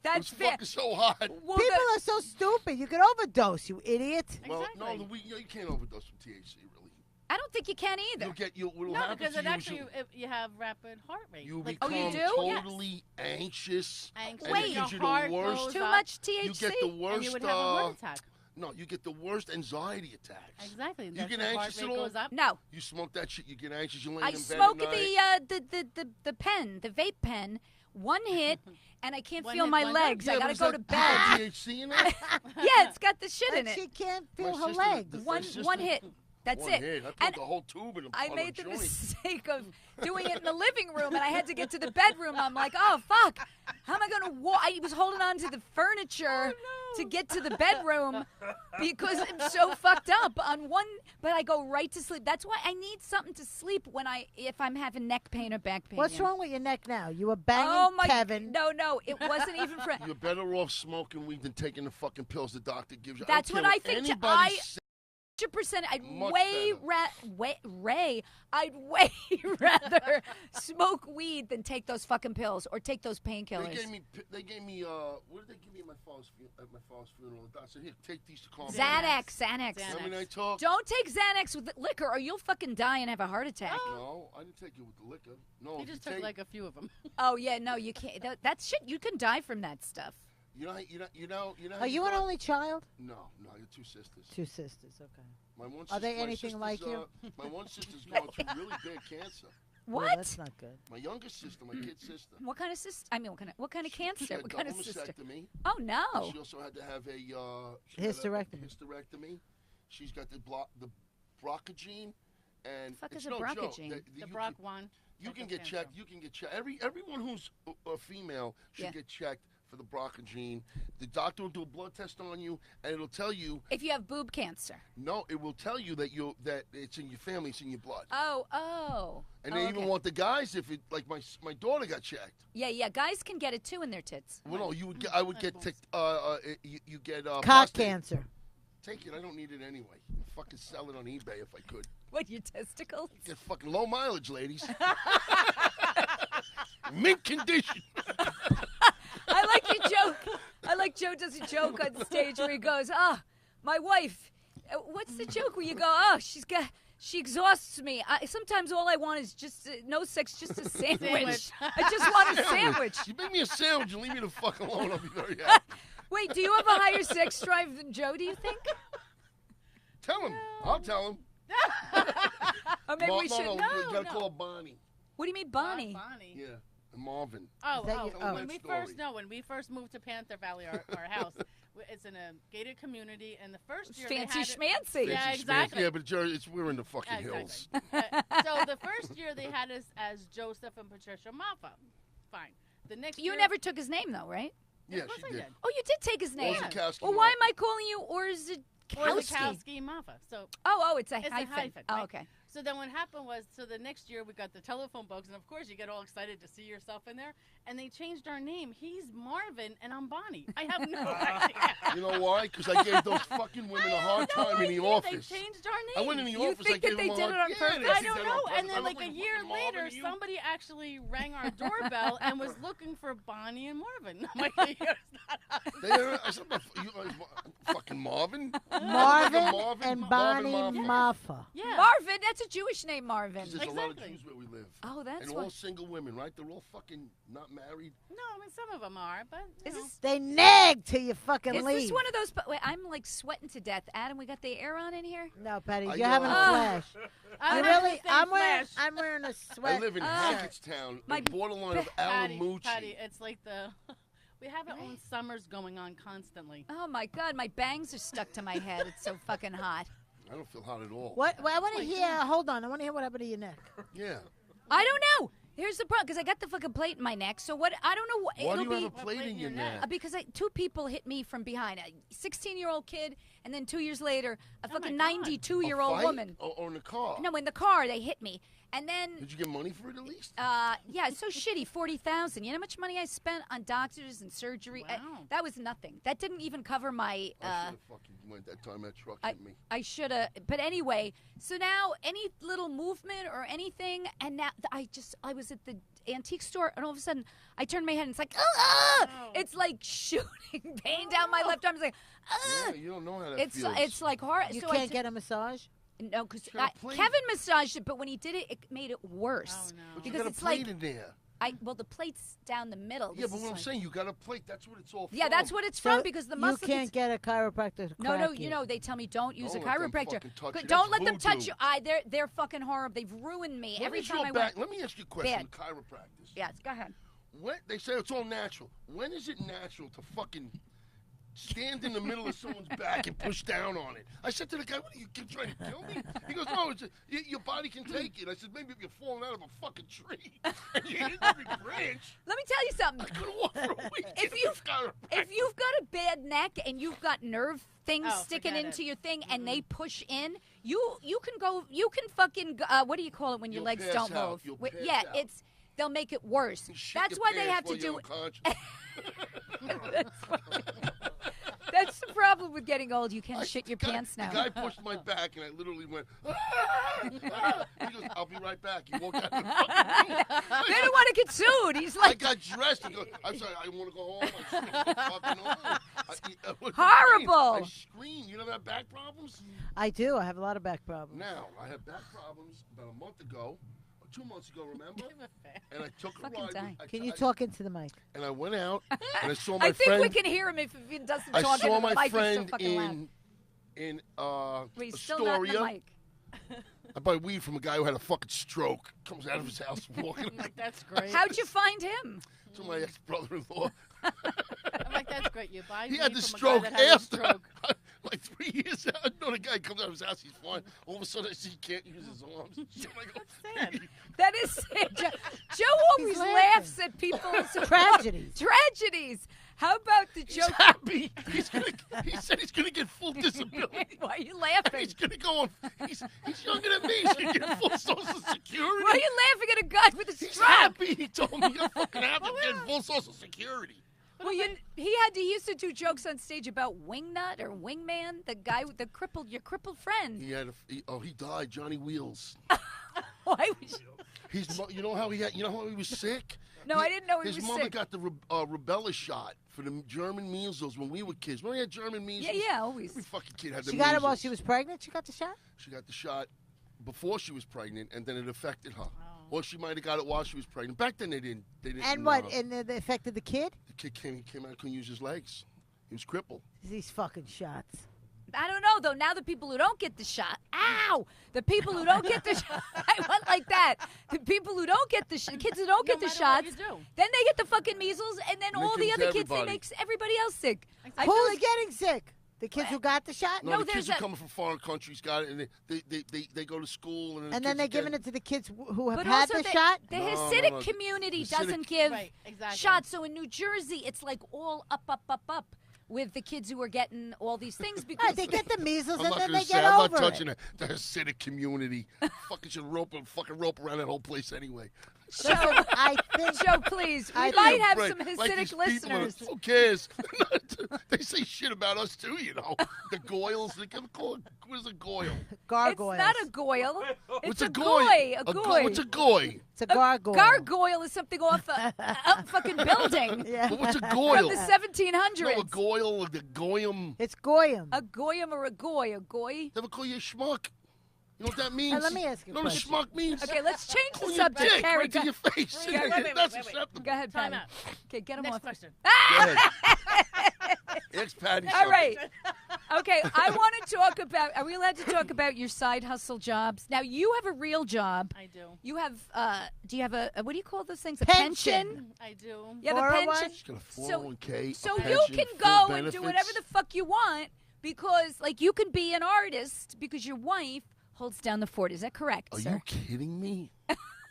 That's fair. fucking so hot. Well, People are so stupid. You could overdose, you idiot. Well, Exactly. no, the weed, you can't overdose from THC, really. I don't think you can either. What'll No, happen because to it you is actually you have rapid heart rate. you Like, Oh, become you do? Yes. totally anxious. Anxious. And Wait. it gives you Your heart the worst. goes Too up, much THC. You get the and worst. you would have a heart attack. No, you get the worst anxiety attacks. Exactly. You That's get your heart anxious rate at all? goes up. No, You smoke that shit, you get anxious. You lay I in bed smoke at night. the pen, the vape pen. One hit, and I can't One feel hit, my one legs. Yeah, I but gotta is go that to bed. THC in it? Yeah, it's got the shit in And she it. can't My feel her sister- legs. the- my One sister- hit. That's One it. hit. I put And the whole tube in a I on a made the joint. mistake of doing it in the living room, and I had to get to the bedroom. I'm like, oh fuck, how am I gonna walk? I was holding on to the furniture to get to the bedroom because I'm so fucked up on one. But I go right to sleep. That's why I need something to sleep if I'm having neck pain or back pain. What's wrong with your neck now? You were banging Oh my! Kevin. No, it wasn't even for. You're better off smoking weed than taking the fucking pills the doctor gives you. That's I don't what care I think too. anybody says. 100%. I'd Much way rather smoke weed than take those fucking pills or take those painkillers. They gave me. What did they give me at my father's funeral? The doctor said, "Here, take these to calm down." Xanax. Xanax. I mean, I talk. Don't take Xanax with liquor or you'll fucking die and have a heart attack. No, I didn't take it with the liquor. No, He if just you took take, like a few of them. Oh yeah, no, you can't. That's shit. You can die from that stuff. you know. Are you an only child? No, I got two sisters. Two sisters. Okay. My one Are they my anything sister's, like you? My one sister's going through really bad cancer. Well, What? that's not good. My youngest sister, my kid sister. What kind of sister? I mean, what kind of She cancer? had What kind of double sister? mastectomy. Oh no. She also had to have a she had a Hysterectomy. hysterectomy. She's got the brocagene, and Fuck it's is a no joke. brocagene? That- The you Brock can- one. You type can of get cancer. checked. You can get checked. Everyone who's a female should Yeah. get checked for the brocagene. The doctor will do a blood test on you, and it'll tell you. If you have boob cancer. No, it will tell you that it's in your family, it's in your blood. Oh. And they even okay. want the guys if it like my daughter got checked. Yeah. Guys can get it too in their tits. Well, no, you would get. I would get. You get Cock prostate. cancer. Take it. I don't need it anyway. Fucking sell it on eBay if I could. What, your testicles? Get fucking low mileage, ladies. Mint condition. I like your joke. I like Joe does a joke on stage where he goes, my wife. What's the joke where you go, she exhausts me. Sometimes all I want is just no sex, just a sandwich. I just want a sandwich. You make me a sandwich and leave me the fuck alone. I'll be very happy. Wait, do you have a higher sex drive than Joe, do you think? Tell him. I'll tell him. Or maybe we should. You No. gotta call Bonnie. What do you mean, Bonnie? Bonnie. Yeah, and Marvin. Oh, Is that your- oh. when we story. first moved to Panther Valley, our house, it's in a gated community, and the first year Fancy they had schmancy. Yeah, Fancy exactly. schmancy. Yeah, but Jerry, we're in the fucking Exactly. hills. So the first year they had us as Joseph and Patricia Maffa. Fine. The next You year, never took his name, though, right? Yeah, of course she I did. did. Oh, you did take his name. Orzechoski Well, why Maffa. am I calling you Orzechoski? Orzechoski Maffa. So Oh, it's a it's hyphen. a hyphen. Oh, right? okay. So then what happened was, so the next year we got the telephone books, and of course you get all excited to see yourself in there, and they changed our name. He's Marvin, and I'm Bonnie. I have no idea. You know why? Because I gave those fucking women a hard time in the office. They changed our name. I went in the You office. think I gave that they them a did hard it on purpose? Yeah, they I did don't that know. on And purpose. then I'm like a looking year for Marvin later, and you. somebody actually rang our doorbell and was looking for Bonnie and Marvin. I'm like, it's not us. I said, fucking Marvin. Marvin and Bonnie Maffa. Maffa. Yeah. Marvin, that's a Jewish name, Marvin. There's a lot of Exactly. Jews where we live. Oh, that's And why. all single women, right? They're all fucking not married. No, I mean some of them are, but you Is know. this They nag till you fucking is leave. this one of those? Wait, I'm like sweating to death. Adam, we got the air on in here. No, Patty, I you're having a know. flash. I You don't really? understand flash. I'm wearing a sweat. I live in Ah. Hackettstown, My- borderline of Patty, Alamucci. Patty, it's like we have our own summers going on constantly. Oh my God, my bangs are stuck to my head. It's so fucking hot. I don't feel hot at all. What? Well, I want to hear. Hold on. I want to hear what happened to your neck. Yeah. I don't know. Here's the problem, because I got the fucking plate in my neck. So what? I don't know what. Why do It'll you be have a plate in your neck? because two people hit me from behind. A 16-year-old kid, and then 2 years later, a Oh my fucking God. 92-year-old fight? woman. Or in the car? No, in the car they hit me, and then Did you get money for it at least? yeah, it's so shitty. 40,000. You know how much money I spent on doctors and surgery? Wow. That was nothing. That didn't even cover my. I should have fucking went that time that truck hit me. I should have. But anyway, so now any little movement or anything, and now I was at the antique store, and all of a sudden I turned my head, and it's like, Oh. it's like shooting pain down my left arm. It's like, Yeah, you don't know how that it's feels. it's like horror. You so I can't get a massage. no, because got a plate. Kevin massaged it, but when he did it, it made it worse. Oh, no. But you because got a it's plate like in there. well, the plate's down the middle. Yeah, This but is what I'm like- saying, you got a plate. That's what it's all Yeah, from. that's what it's So from because the muscle. You can't get a chiropractor to No, crack you know they tell me don't use Don't a let them chiropractor. fucking touch you. Don't That's let them touch voodoo. you. They're fucking horrible. They've ruined me When every is time your I back? went. Let me ask you a question. Bad. With chiropractors. Yes, go ahead. When they say it's all natural, when is it natural to fucking stand in the middle of someone's back and push down on it? I said to the guy, "What are you trying to kill me?" He goes, "No, your body can take it." I said, "Maybe if you're falling out of a fucking tree and you hit every branch." Let me tell you I something. couldn't walk for a week. If you've got a bad neck and you've got nerve things Oh, sticking forget into it. your thing and they push in, you can fucking what do you call it when your You'll legs pass don't out. move? You'll Wait, pass yeah, out. they'll make it worse. You shit That's your why they pants have to while you're do. unconscious. That's the problem with getting old. You can shit your The guy- pants now. The guy pushed my back, and I literally went, "Ah, ah." He goes, "I'll be right back." He walked out of the fucking room. They don't want to get sued. He's I like, got dressed and go, "I'm sorry, I want to go home." I said, fucking home. What's the Horrible. pain? I screamed. You never have back problems? I do. I have a lot of back problems. Now, I had back problems about a month ago, or 2 months ago, remember? And I took a Fucking ride. dying. Can you talk into the mic? And I went out, and I saw my I think friend. we can hear him if he doesn't I talk saw into the my mic. He's so friend fucking loud. in Well, he's still not in the Astoria. mic. I buy weed from a guy who had a fucking stroke. Comes out of his house walking. I'm like, that's great. How'd you find him? To my ex-brother-in-law. I'm like, that's great. You buy He weed had the from stroke a guy that had a after. stroke. Like 3 years out. Another guy comes out of his house, he's fine. All of a sudden I see he can't use his arms. Shit, I go, sad. That is sad. Joe always laughing. laughs at people's Tragedies. Tragedies. How about the He's joke? happy. He said he's gonna get full disability. Why are you laughing? He's gonna go on. He's younger than me. He's gonna get full Social Security. Why are you laughing at a guy with a He's stroke? happy. He told me you're fucking happy getting full Social Security. Well, he used to do jokes on stage about Wingnut or Wingman, the guy with your crippled friend. He had he died. Johnny Wheels. Why was You know how he was sick? No, I didn't know he His was mother sick. got the rubella shot for the German measles when we were kids. When we had German measles, Yeah, always. every fucking kid had the She got it measles. while she was pregnant. She got the shot. She got the shot before she was pregnant, and then it affected her. Or she might have got it while she was pregnant. Back then they didn't. And what? And it affected the kid. The kid came out, couldn't use his legs. He was crippled. These fucking shots. I don't know, though. Now the people who don't get the shot, ow! The people who don't get the shot, I went like that. The people who don't get the kids who don't get the matter shots, what you do. then they get the fucking measles, and then And they all give the it to other kids, they everybody. make everybody else sick. I Who's feel like getting sick? The kids who got the shot. No, No, the there's kids who a- coming from foreign countries got it, and they go to school, and, And then they're giving it to the kids who have But had also the shot. the No, Hasidic no, no. community Hasidic- doesn't give Right, exactly. shots. So in New Jersey, it's like all up with the kids who are getting all these things because Right, they get the measles I'm and not then gonna they say. get I'm over not touching it. the Hasidic community. Fucking should fucking rope around that whole place anyway. Joe, I think Joe, please, we I might think have Right, some like Hasidic these people are- listeners. Who cares? They say shit about us too, you know. The goyles. They can call it. What is a goyle? gargoyles. It's not a goyle. It's What's a a goy. A go- goy. What's a goy? It's a gargoyle. Gargoyle is something off a fucking building Yeah. But what's a from goyle? the 1700s. No, a goyle, the goyim. It's goyim. A goyim or a goy. A goy? Never call you a schmuck. You know what that means? let me ask you You a know what a question. schmuck means? Okay, let's change the On your subject, dick, Carrie. right to your face. Wait, wait, That's wait. acceptable. Go ahead, Time Patty. out. Okay, get him Next off. question. Go ahead. Ask Patty All something. right. Okay, I want to talk about. Are we allowed to talk about your side hustle jobs? Now, you have a real job. I do. You have. Do you have a? What do you call those things? A Pension. pension. I do. You have a 401? pension. She's got a So- 401k, a So you pension, can full go and do whatever benefits. the fuck you want because, like, you can be an artist because your wife holds down the fort. Is that correct, Are sir? you kidding me?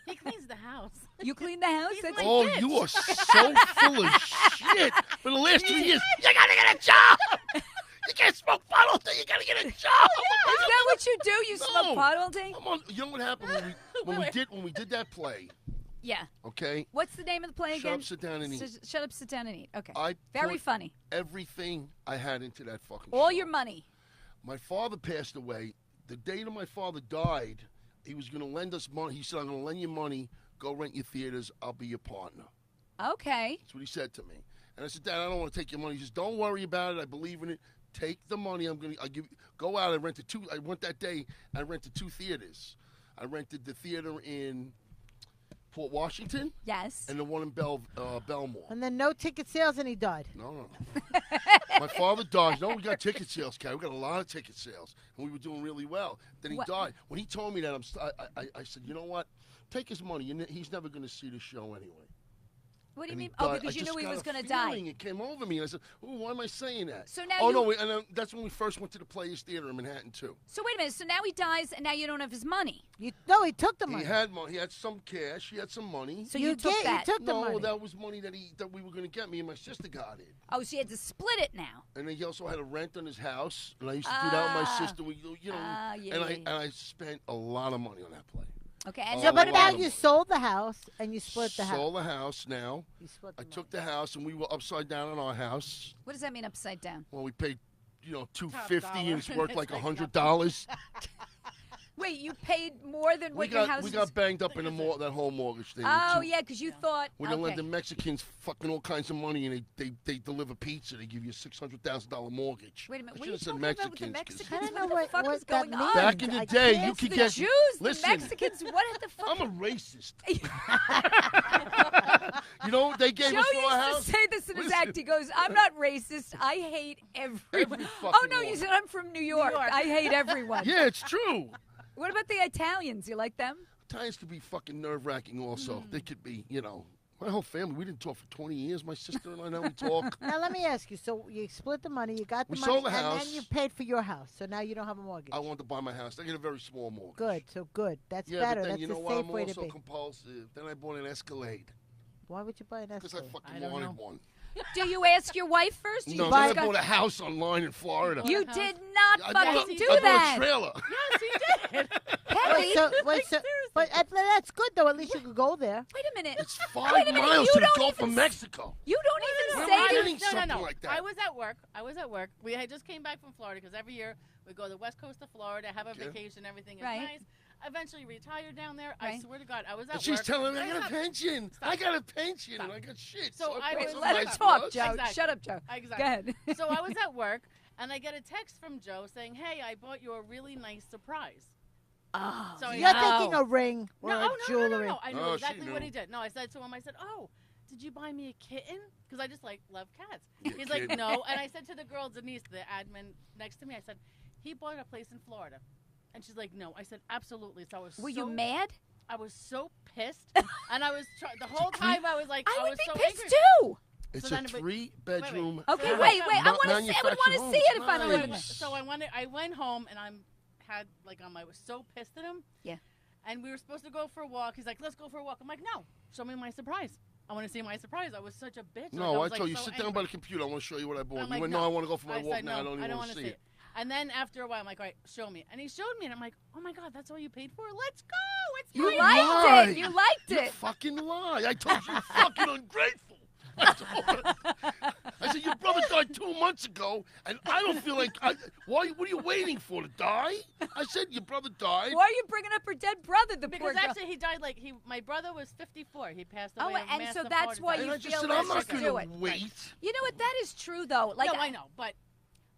He cleans the house. You clean the house? He's That's my Oh, bitch. you are so full of shit. For the last 2 years, you gotta get a job. You can't smoke pot all day. You gotta get a job. Is that what you do? You No. smoke pot all day? Come on. You know what happened when we did that play? Yeah. Okay. What's the name of the play Shut again? up, sit down, and eat. Shut up, sit down, and eat. Okay. I Very put funny. everything I had into that fucking All show. your money. My father passed away. The day that my father died, he was going to lend us money. He said, I'm going to lend you money. Go rent your theaters. I'll be your partner. Okay. That's what he said to me. And I said, Dad, I don't want to take your money. He says, don't worry about it. I believe in it. Take the money. I'll give. Go out. I went that day. I rented 2 theaters. I rented the theater in Port Washington Yes. and the one in Belmore. And then no ticket sales, and he died. No. My father died. No, we got ticket sales, Carrie. We got a lot of ticket sales, and we were doing really well. Then he What- died. When he told me that, I said, you know what? Take his money. He's never going to see the show anyway. What do you And he mean? Oh, died. because I you just knew he got was a going to die. feeling. It came over me, and I said, "Ooh, why am I saying that?" So now oh you- no, and that's when we first went to the Players Theater in Manhattan too. So wait a minute. So now he dies, and now you don't have his money. No, he took the money. He had money. He had some cash. He had some money. So you took that. He took the No, money. that was money that we were going to get. Me and my sister got it. Oh, so you had to split it now. And then he also had a rent on his house, and I used to do that with my sister. We, Yeah, and yeah, yeah. I spent a lot of money on that play. Okay. And Oh, So, but a now lot of you money. sold the house and you split the house. Sold the house now. You split I the took the house, and we were upside down on our house. what does that mean, upside down? Well, we paid, $250, dollar. and it's worth like It's like $100. Wait, you paid more than what your house we is? got banged up in that whole mortgage thing. Oh, With yeah, because you thought. When they Okay. lend the Mexicans fucking all kinds of money, and they deliver pizza, they give you a $600,000 mortgage. Wait a minute. I What are you should've talking said about with the Mexicans, 'cause- Mexicans? I don't know what the fuck what is that going on? means. Back in the I day, can't- you It's could the get. Jews, Listen, the Mexicans. What the fuck? I'm a racist. You know what they gave Joe us for our used house? to say this in his Listen. act. He goes, "I'm not racist. I hate everyone." Every Oh fucking no, you one. said I'm from New York. I hate everyone. Yeah, it's true. What about the Italians? You like them? Italians could be fucking nerve-wracking also. Hmm. They could be, my whole family, we didn't talk for 20 years. My sister and I now we talk. Now let me ask you. So you split the money, you got the We money, sold the and house. then you paid for your house. So now you don't have a mortgage. I wanted to buy my house. I get a very small mortgage. Good. So good. That's Yeah, better. but then That's you know a what? safe I'm way to also be. compulsive. Then I bought an Escalade Why would you buy an because I Escalade? fucking I don't wanted know. one. Do you ask your wife first? Or you No, just then I got- bought a house online in Florida. You house. did not I fucking bought, do I bought that. a trailer. Yes, he did. Patty, Wait, so, seriously. but that's good though. At least you could go there. wait a minute. It's Wait 5 a minute, miles you to the don't Gulf even of Mexico. You don't even Where say am I to getting something like that? I was at work. We had just came back from Florida because every year we go to the west coast of Florida, have a Okay. vacation, everything is Right. nice. Eventually retired down there. I Right. swear to God, I was at And she's work. telling me I Wait, got a stop. pension. Stop. I got a pension Stop. and I got shit. So I bought was- some Let her nice talk, rugs. Joe. Exactly. Shut up, Joe. Exactly. Go ahead. So I was at work and I get a text from Joe saying, "Hey, I bought you a really nice surprise." Oh, So You're no. thinking a ring or No, a no, no, jewelry. no. I knew Oh, she exactly what knew. he did. No, I said to him, I said, "Oh, did you buy me a kitten?" Because I just love cats. Yeah, He's like, kitten. "No." And I said to the girl, Denise, the admin next to me, I said, "He bought a place in Florida." And she's like, "No." I said, "Absolutely." So I was were so you mad? I was so pissed, and I was the whole time I was like, I would was be so pissed angry. too. It's So a then- but- 3-bedroom. Okay, Yeah. wait. I Ma- want to see manufactured it home. if I Nice. live in it. So I went home and I was so pissed at him. Yeah. And we were supposed to go for a walk. He's like, "Let's go for a walk." I'm like, "No, show me my surprise. I want to see my surprise." I was such a bitch. No, was, I told you, so sit down angry. by the computer. I want to show you what I bought. I'm You like, went, no. no, I want to go for my I walk said, now. I no, don't even want to see it. And then after a while, I'm like, "All right, show me." And he showed me, and I'm like, "Oh my God, that's all you paid for? Let's go! It's You You mine." liked lied. it. You liked You it. fucking lie. I told you, you're fucking ungrateful. I told her. I said, your brother died 2 months ago, and I don't feel like, what are you waiting for, to die? I said, your brother died. Why are you bringing up her dead brother? The poor Because girl. actually, he died my brother was 54. He passed away. Oh, of and so massive that's heart why attack. And you I just feel said, like I'm not let's going do to it. wait. You know what? That is true, though. Like no, I know, but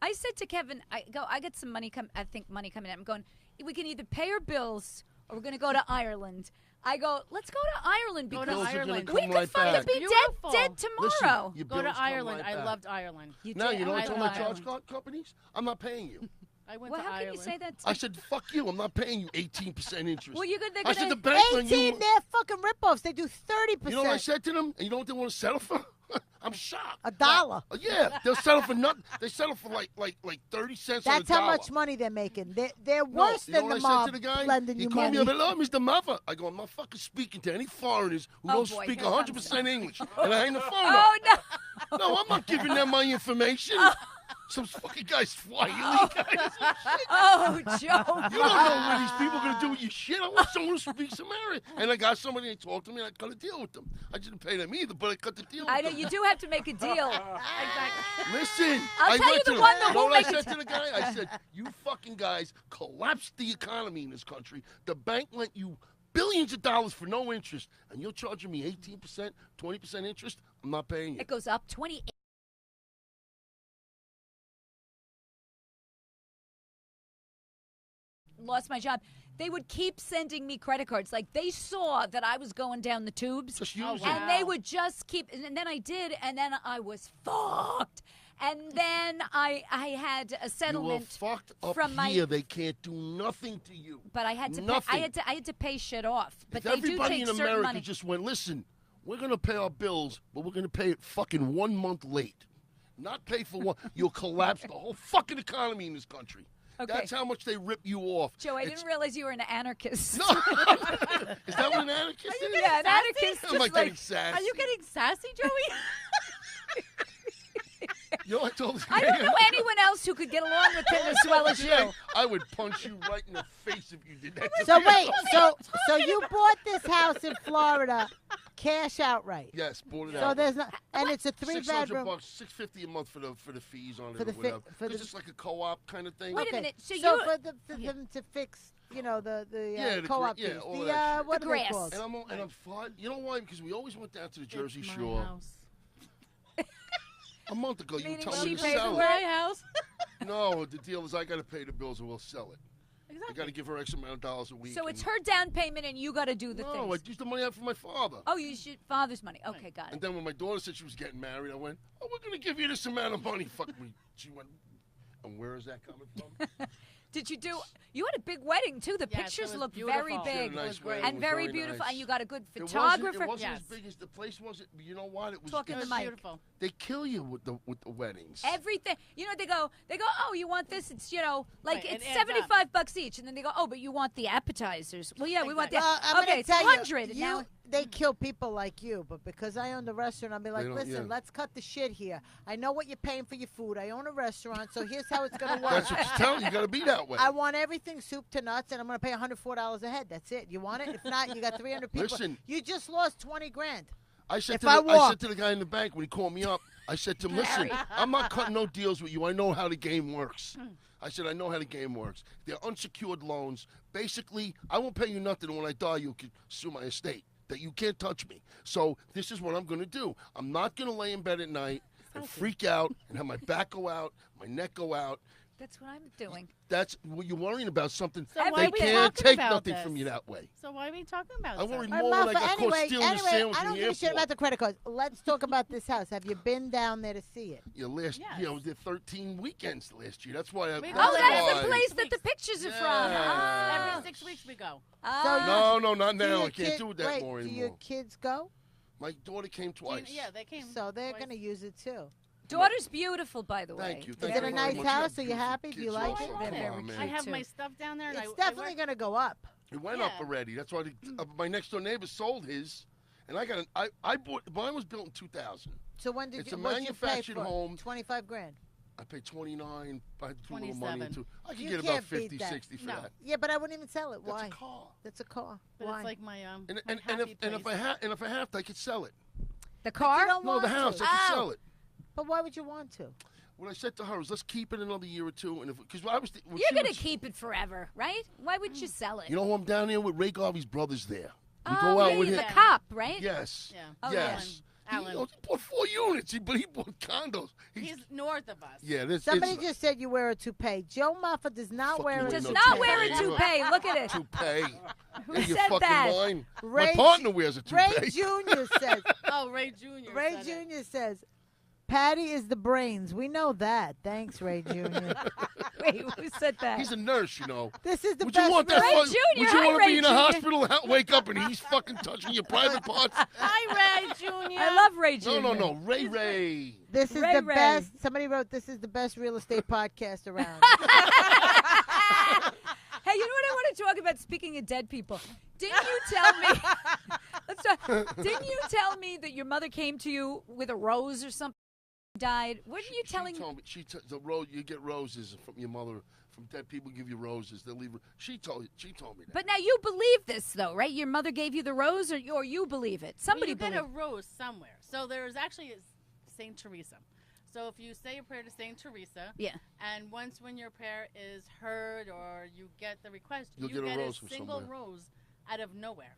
I said to Kevin, I got some money. I think money coming in. I'm going. we can either pay our bills or we're going to go to Ireland. I go, let's go to Ireland Go to because Ireland. we Come could right fucking back. be Beautiful. dead tomorrow. Listen, your Go bills to come Ireland. right I back. loved Ireland. Now did. you know what I I told love my charge Ireland. companies? I'm not paying you. I went Well, to how Ireland. can you say that? I said, fuck you. I'm not paying you 18% interest. Well, they're I said gonna- the bank when 18, you. they're fucking ripoffs. They do 30%. You know what I said to them? And you know what they want to settle for? I'm shocked. $1. Yeah, they'll settle for nothing. They settle for like 30 cents on a That's how dollar. much money they're making. They're No, worse you know than what the I said mob to the guy? lending He you called money. me up and hello, Mr. Maffa. I go, I'm not fucking speaking to any foreigners who Oh, don't boy, speak here comes 100% English. And I hang the phone up. Oh, no. No, I'm not giving them my information. Some fucking guys fly you. Oh, Joe. You don't know what these people are going to do with your shit. I want someone who speaks American. And I got somebody that talked to me, and I cut a deal with them. I didn't pay them either, but I cut the deal with I know them. you do have to make a deal. Listen, I'll I tell you went the to one that You know won't what I make said it. to the guy? I said, you fucking guys collapsed the economy in this country. The bank lent you billions of dollars for no interest, and you're charging me 18%, 20% interest? I'm not paying you. It goes up 28. Lost my job. They would keep sending me credit cards. Like they saw that I was going down the tubes. Just use Oh, it. wow. And they would just keep, and then I did, and then I was fucked. And then I had a You were settlement fucked up from my- here. They can't do nothing to you. but I had to pay, Nothing. I had to pay shit off. But If they do everybody take in certain America money. just went, listen, we're going to pay our bills, but we're going to pay it fucking 1 month late. Not pay for one. You'll collapse the whole fucking economy in this country. Okay. That's how much they rip you off. Joe, I It's- didn't realize you were an anarchist. No. Is that what an anarchist is? Yeah, an anarchist I'm is not like, getting sassy. Are you getting sassy, Joey? You know, I told I don't know anyone else who could get along with him as well as you. I would punch you right in the face if you did that. to So me. wait, so you bought this house in Florida, cash outright. Yes, bought it So out. there's not, and it's a 600 3-bedroom. bucks, $650 a month for the fees on it For or the fi- whatever. for the- Because it's like a co-op kind of thing. Wait a minute. So, So you, for them to fix, you know, the Yeah, the co-op gra- yeah, fees, all the that shit. what The are they grass. called? And I'm fine. You know why? Because we always went down to the Jersey It's my Shore. house. A month ago, you Meaning told she me to paid sell for it. My house. No, the deal is I got to pay the bills or we'll sell it. I Exactly. got to give her X amount of dollars a week. so it's and- her down payment, and you got to do the No, things. I used the money out for my father. Oh, you should father's money. Okay, got And it. then when my daughter said she was getting married, I went, "Oh, we're gonna give you this amount of money." Fuck me. She went, and where is that coming from? Did you do? You had a big wedding too. The Yes, it pictures was look beautiful. very She had a big She had a nice wedding. and It was very beautiful, nice. and you got a good It wasn't photographer. as Yes. big as the place wasn't. You know what? It was. Talking It to was the mic. beautiful. They kill you with the weddings. Everything, you know, they go, oh, you want this? It's, you know, like Right, it it's adds up. $75 each, and then they go, oh, but you want the appetizers? Well, yeah, we want that. Well, I'm Okay, gonna it's tell 100. you, Now, they kill people like you, but because I own the restaurant, I'll be like, don't- listen, yeah. let's cut the shit here. I know what you're paying for your food. I own a restaurant, so here's how it's gonna work. That's what she's telling you. You got to be that way. I want everything soup to nuts, and I'm gonna pay $104 a head. That's it. You want it? If not, you got 300 people. Listen. You just lost 20 grand. I said If to I the, I walk- said to the guy in the bank when he called me up, I said to him, listen, I'm not cutting no deals with you. I know how the game works. I said, I know how the game works. They're unsecured loans. Basically, I won't pay you nothing, and when I die, you can sue my estate. That you can't touch me. So this is what I'm going to do. I'm not going to lay in bed at night and freak out and have my back go out, my neck go out. that's what I'm doing. That's what you're worrying about, something. So why They are we can't talking take about nothing this? from you that way. So why are we talking about I worry this? more when I Maffa, got caught anyway, stealing a sandwich I in don't the give a shit airport. about the credit cards. Let's talk about this house. Have you been down there to see it? Yeah, last Yes. year I was there 13 weekends last year. That's why I. We That's go Oh, there that's why. the place that the pictures are from. Ah. Every 6 weeks we go. Ah. No, not Do now. your I can't do that wait, more do anymore. your kids go? My daughter came twice. Yeah, they came. So they're twice. going to use it too. Daughter's beautiful, by the way. Thank you. Is Thank it you a very nice much. house? You Are you have happy? Do you beautiful like kids. it? I love They're it. very man. I have too. my stuff down there. And It's I definitely work- going to go up. It went up Yeah. already. That's why my next door neighbor sold his, and I got an. I bought. Mine was built in 2000. So when did It's you? a what'd you pay manufactured for? home. 25 grand. I paid 29. I had to put a little money 27. into. I could You get about can't beat 50, that. 60 for No. that. Yeah, but I wouldn't even sell it. That's Why? a car. That's a car. But Why? it's like my And my and, happy and if place. I have to, I could sell it. The You car? don't No, want the house. to. I could Oh. sell it. But why would you want to? What I said to her is, let's keep it another year or two, and because I was. When You're she going to was- keep it forever, right? Why would you sell it? You know who I'm down here with? Ray Garvey's brothers there. We oh, go out yeah, with the him. cop, right? Yes. Yeah. Oh, yes. Alan. He bought 4 units, but he bought condos. He's north of us. Yeah, Somebody just said you wear a toupee. Joe Maffa does not wear a Fucking toupee. Does not wear a toupee. Look at it. Toupee. Who You said fucking that? mind. Ray My partner wears a Ray toupee. Jr. says. Oh, Ray Jr. Ray said it. Jr. says, Patty is the brains. We know that. Thanks, Ray Jr. Wait, who said that? He's a nurse, you know. This is the Would best. you want that? Ray fuck- Jr., Would you hi, want to be Ray in a Jr. hospital and wake up and he's fucking touching your private parts? Hi, Ray Jr. I love Ray Jr. No. Ray. This is Ray the Ray. best. Somebody wrote, this is the best real estate podcast around. Hey, you know what I want to talk about? Speaking of dead people, didn't you tell me? Let's talk. Didn't you tell me that your mother came to you with a rose or something? Died. What are you telling She told me the rose. You get roses from your mother. From dead people, give you roses. They'll leave. She told me that. But now you believe this, though, right? Your mother gave you the rose, or you believe it? Somebody you get believe. a rose somewhere. So there's actually Saint Teresa. So if you say a prayer to Saint Teresa, Yeah. and once when your prayer is heard or you get the request, You'll you get a rose from single somewhere. rose out of nowhere.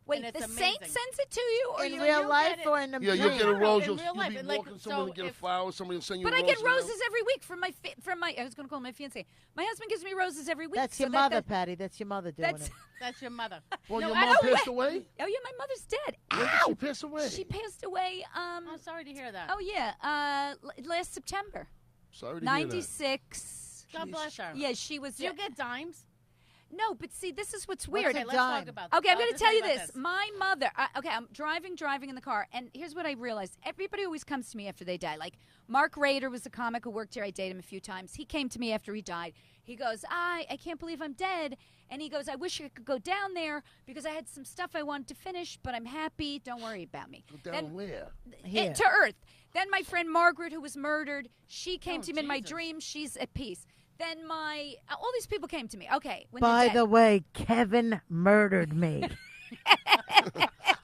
Wait, and the it's saint amazing. sends it to you, or In you? real you life get it- or in the Yeah, you'll dream? get a No, rose. in You'll real life, be like, walking someone so and get a if- flower. Somebody will send you But a I rose. get and everything. roses every week from my. I was going to call him my fiance. My husband gives me roses every week. That's so your that- mother, that- Patty. That's your mother doing That's. it. That's your mother. Well, No, your I mom don't- passed away. Oh yeah, my mother's dead. When did Ow! she pass away? She passed away. I'm sorry to hear that. Oh yeah. Last September. Sorry to hear that. 96. God bless her. Yeah, she was. Do you get dimes? No, but see, this is what's What's weird. a Okay, let's dime? talk about this. Okay, I'm I'll going to just tell you about this. My mother, okay, I'm driving in the car, and here's what I realized. Everybody always comes to me after they die. Like, Mark Rader was a comic who worked here. I dated him a few times. He came to me after he died. He goes, I can't believe I'm dead. And he goes, I wish I could go down there because I had some stuff I wanted to finish, but I'm happy. Don't worry about me. Go down where? Here. To Earth. Then my friend Margaret, who was murdered, she came Oh, to me in my Jesus. dream. She's at peace. Then all these people came to me. Okay. When By they're the dead. way, Kevin murdered me.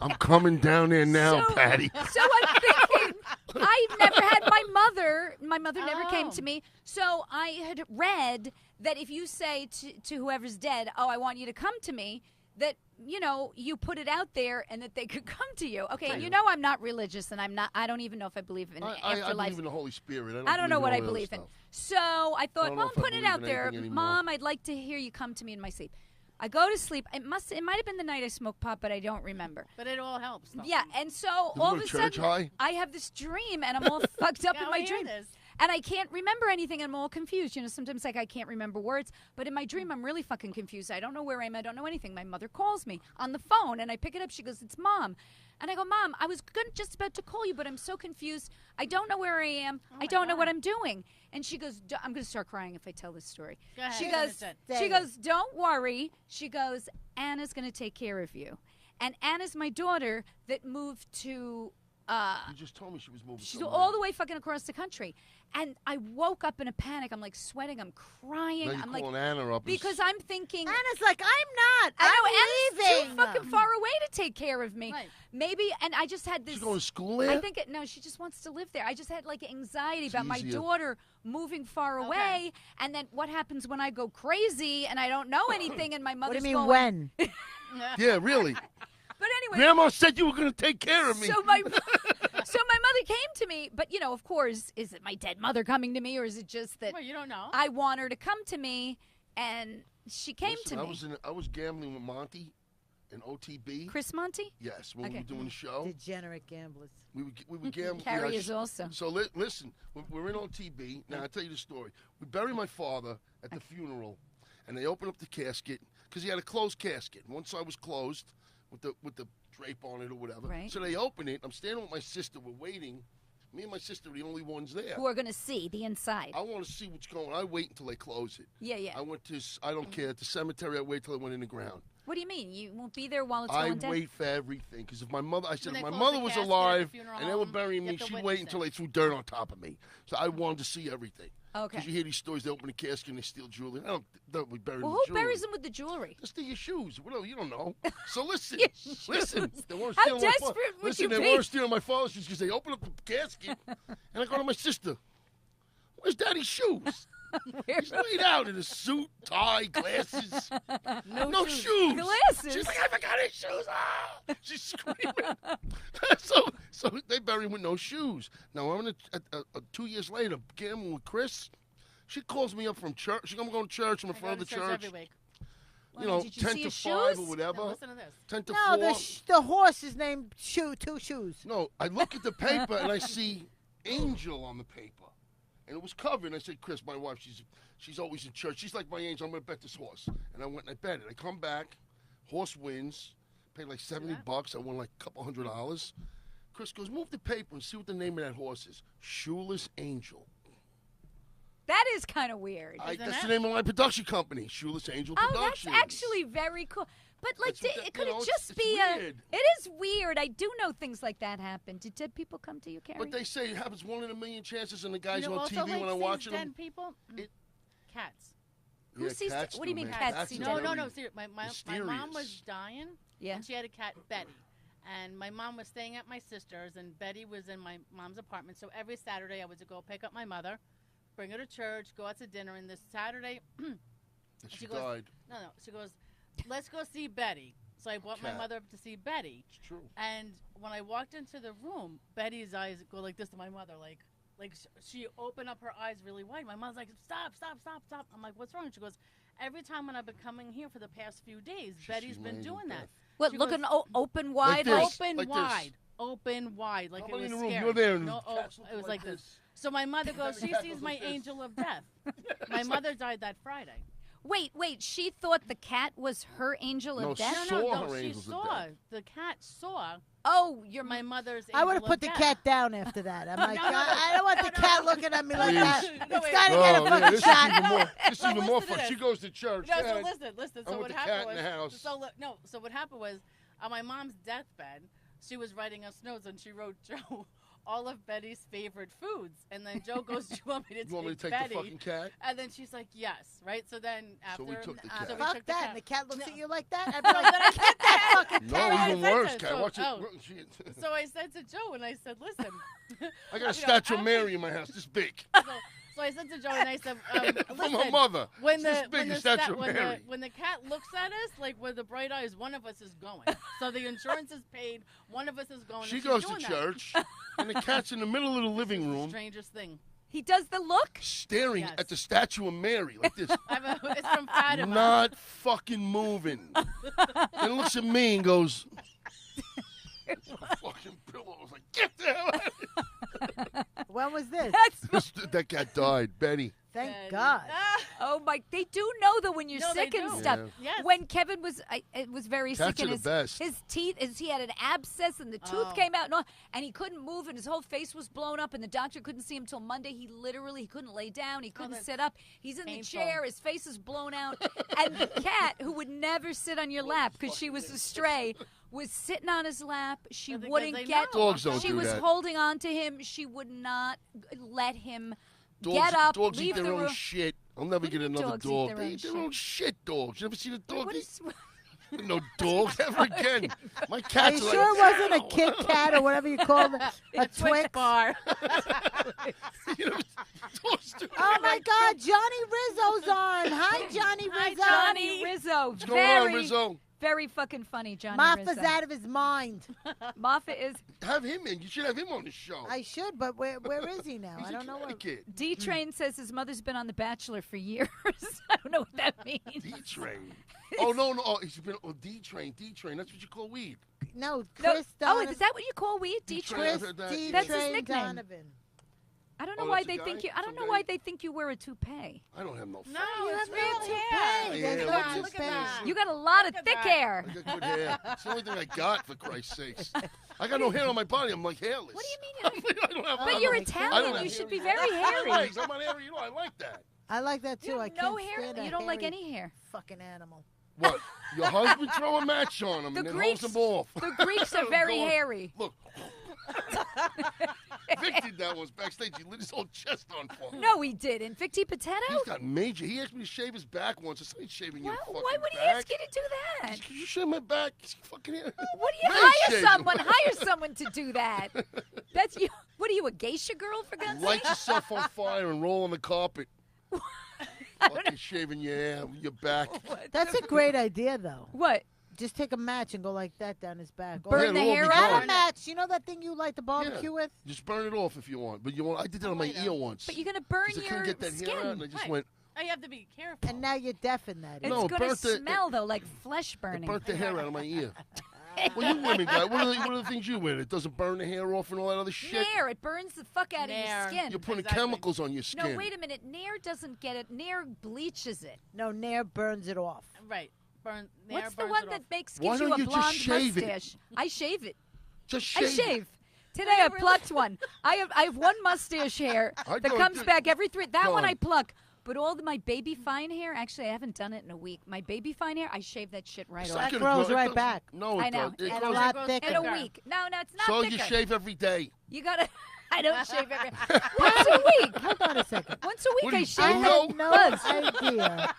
I'm coming down there now, So- Patty. So I'm thinking, I never had my mother. My mother never came to Oh. me. So I had read that if you say to whoever's dead, "Oh, I want you to come to me," that you put it out there and that they could come to you. Okay, Right. I'm not religious and I don't even know if I believe in I afterlife. believe in the Holy Spirit. I don't know believe in what all I the believe other in. stuff. So I thought, don't well, know I'm if I putting it believe out in there. anything anymore. Mom, I'd like to hear you come to me in my sleep. I go to sleep. It might have been the night I smoked pot, but I don't remember. But it all helps. Though. Yeah, and so You all go of to a church sudden, high? I have this dream, and I'm all fucked up Yeah, in my we hear dream. this. And I can't remember anything. I'm all confused. Sometimes like I can't remember words. But in my dream, I'm really fucking confused. I don't know where I am. I don't know anything. My mother calls me on the phone, and I pick it up. She goes, "It's Mom." And I go, "Mom, I was just about to call you, but I'm so confused. I don't know where I am. I don't know what I'm doing." And she goes, "I'm going to start crying if I tell this story." Go ahead, She finish goes, it. she goes, "Don't worry." She goes, "Anna's going to take care of you." And Anna's my daughter that moved to You just told me she was moving. she's somewhere. all the way fucking across the country. And I woke up in a panic. I'm like sweating. I'm crying. Now you're I'm like, calling Anna up. because I'm thinking, Anna's like, I'm not. I know I'm Anna's leaving. too fucking far away to take care of me. Right. Maybe, and I just had this. she's going to school there. I think no, she just wants to live there. I just had like anxiety about my easier. daughter moving far Okay. away, and then what happens when I go crazy and I don't know anything, and my What mother's do you mean going, when? Yeah, really. But anyway, Grandma said you were going to take care of me. so my mother came to me, but of course, is it my dead mother coming to me, or is it just that Well, you don't know. I want her to come to me, and she came Listen, to me. I was gambling with Monty in OTB. Chris Monty? Yes, when we Okay. were doing the show, Degenerate gamblers. we would gamble. Carrie yeah, is also. So listen, we're in OTB. Now I'll tell you the story. We bury my father at the funeral, and they open up the casket because he had a closed casket. One side was closed with the drape on it or whatever. Right. So they open it. I'm standing with my sister. We're waiting. Me and my sister are the only ones there. Who are going to see the inside. I want to see what's going on. I wait until they close it. Yeah, yeah. I went to, I don't care, at the cemetery, I wait till it went in the ground. What do you mean? You won't be there while it's I going down? wait for everything. Because if my mother, I said, When if they my close mother the was casket at the alive funeral and they were home, burying you me, have to she'd witness wait until it. they threw dirt on top of me. So I wanted to see everything. Okay. Because you hear these stories, they open the casket and they steal jewelry. I don't be buried Well, with who jewelry. buries them with the jewelry? Just steal your shoes. Whatever, you don't know. So listen, Your listen. shoes. They weren't How stealing my desperate would Listen, you they be? weren't stealing my father's shoes because they open up the casket and I go to my sister. Where's Daddy's shoes? He's laid out in a suit, tie, glasses. No shoes. Glasses? She's like, I forgot his shoes. Ah! She's screaming. so they bury him with no shoes. Now, I'm gonna 2 years later, gambling with Chris. She calls me up from church. I'm going to church. I'm in front of the church. Every week. You know, did you 10 see to his 5 or shoes? whatever. No, listen to this. 10 to No, 4. the horse is named Two Shoes. No, I look at the paper and I see Angel on the paper. And it was covered. And I said, Chris, my wife, she's always in church. She's like my angel. I'm going to bet this horse. And I went and I bet it. I come back. Horse wins. Paid like $70. I won like a couple $100. Chris goes, move the paper and see what the name of that horse is. Shoeless Angel. That is kind of weird. That's the name of my production company, Shoeless Angel Oh, Productions. that's actually very cool. But like, could it just it's be weird. It is weird. I do know things like that happen. Did dead people come to you, Carrie? But they say it happens 1 in a million chances, and the guys You know, on also, TV like, when I'm sees watching dead them. people. Yeah, Cats. Who sees cats what do you mean man. cats see No, dead? no, no. Seriously, my mom Mysterious. was dying. Yeah. And she had a cat, Betty. And my mom was staying at my sister's, and Betty was in my mom's apartment. So every Saturday, I would go pick up my mother, bring her to church, go out to dinner. And this Saturday, She goes, died. No, she goes, let's go see Betty. So I brought my Cat. mother up to see Betty. It's true. And when I walked into the room, Betty's eyes go like this to my mother, like she opened up her eyes really wide. My mom's like, stop. I'm like, what's wrong? She goes, every time when I've been coming here for the past few days, Betty's been doing that. What, She looking goes, open wide? this. Open Like wide. Open wide. Like How it about was in the room? scary. You're there and No, the cat's looking it was like like this. this. So my mother goes, she cat sees goes my like this. angel of death. My mother died that Friday. Wait. She thought the cat was her angel No, of death? she saw her she angels of saw. death. The cat saw Oh, you're my mother's angel I would have of put the death. cat down after that. I'm like, No, no, I don't want the cat looking at me like Please. that. No, It's wait. got to Oh, get a yeah, fucking this is shot. even more. This is No, even more listen to fun. She this. goes to church. No, Go so ahead. listen. I'm So with what the cat happened in the was, house. so what happened was, on my mom's deathbed, she was writing us notes, and she wrote Joe all of Betty's favorite foods, and then Joe goes, "Do you want me to You want me to take Betty?" the fucking cat? And then she's like, "Yes," right? So then after, So we took the cat. so we Fuck took the that. cat. And the cat looks No. at you like that. I'd be like, get that fucking No, cat. even I said worse, so. cat. Watch it. Oh. She- So I said to Joe, and I said, "Listen." I got a know, statue of after- Mary in my house, this big. So I said to Joe, and I said, From "Listen." her mother. When This the big when a the, statue of when, Mary. the when the cat looks at us like with the bright eyes, one of us is going. So the insurance is paid. One of us is going. She and she's goes to doing that. church, and the cat's in the middle of the living room, Strangest thing. He does the look? staring Yes. at the statue of Mary like this, It's from Fatima. not fucking moving. Then looks at me and goes, fucking pillow. I was like, get the hell out of here. When was this? That cat died, Betty. Thank And- God. Oh my! They do know though when you're No, they sick and do. stuff. Yeah. Yes. When Kevin was, it was very Cats sick, and are the best. his teeth, he had an abscess, and the tooth Oh. came out, and he couldn't move, and his whole face was blown up, and the doctor couldn't see him till Monday. He couldn't lay down, he couldn't that's sit up. He's in painful. the chair, his face is blown out, and the cat, who would never sit on your lap because she was a stray, was sitting on his lap. She Because wouldn't they get. know. Dogs don't She do was that. holding on to him. She would not let him. Dogs, Get up, dogs leave eat their the own room. shit. I'll never What do get you mean another dogs eat dog. their They own eat their shit? own shit, dogs. You ever seen a dog What eat? is, No dogs ever again. My Are cats you are sure it like, wasn't a Kit Kat or whatever you call it? A Twix Twix? bar. you know, dogs do Oh my God, Johnny Rizzo's on. Hi, Johnny Hi, Rizzo. Johnny Rizzo. What's going on, Rizzo? Very fucking funny, Johnny Maffa's Rizzo. out of his mind. Maffa is. Have him in. You should have him on the show. I should, but where is he now? He's I don't know where. Connecticut. D-Train says his mother's been on The Bachelor for years. I don't know what that means. D-Train. Oh, no. Oh, he's been D-Train. D-Train. That's what you call weed. No, No, Chris Donovan. is that what you call weed? D-Train. D-Train. I've Chris heard that. D. That's his Train nickname. Donovan. I don't know Oh, why that's they a think guy? you. I don't Some know guy? why they think you wear a toupee. I don't have no No, fucking it's have real no hair. toupee. Yeah, There's look no at Look at toupee. that. You got a lot of Look at thick that. hair. I got good hair. It's the only thing I got, for Christ's sakes. I got no hair on my body. I'm like hairless. What do you mean? I don't have But you're I don't Italian. have You should hairy be very hairy. legs. I'm not hairy. You know, I like that. I like that too. You I have can't no hair. stand a You don't like hairy any hair. fucking animal. What? Your husband throw a match on him The and then Greeks- holds them off. The Greeks are very Go on. hairy. Look. Vic did that once backstage. He lit his whole chest on fire. No, he didn't. Victi Potato? He's got major. He asked me to shave his back once. I said, he's shaving your Why, fucking why would he back. ask you to do that? Could you shave my back? He's fucking What do Man you hire shaving. someone? Hire someone to do that. That's you. What are you, a geisha girl for God's Light sake? yourself on fire and roll on the carpet. Fucking shaving your back. That's a great idea, though. What? Just take a match and go like that down his back. Burn the it'll all hair be out? gone. Not a match. You know that thing you light the barbecue with? Just burn it off if you want. But you want. I did that on my ear once. But you're gonna burn 'Cause I your couldn't get that skin. hair out, and I just Right. went. Oh, you have to be careful. And now you're deaf in that. It's No, gonna burnt the- smell though, like flesh It burning. burnt the hair out of my ear. Well, you women, guys, what are the things you wear? It doesn't burn the hair off and all that other shit. Nair, it burns the fuck out of Nair. your skin. You're putting Exactly. chemicals on your skin. No, wait a minute. Nair doesn't get it. Nair bleaches it. No, Nair burns it off. Right. Nair What's the burns one it that off. makes Why gives you don't a you just blonde shave it? mustache? I shave it. Just shave. I shave. Today I plucked one. I have one mustache hair I that go comes through- back every three. That one Go I on. pluck. But all my baby fine hair, actually, I haven't done it in a week. My baby fine hair, I shave that shit right It's off. not That gonna grows grow- it right doesn't- back. No, it I know. does. It And a grows- lot grows thicker. In a thicker. week. No, it's not So thicker. you shave every day. You gotta. I don't shave every. Once a week. Hold on a second. Once a week What are I you, shave. I Bingo? had no Buzz. idea.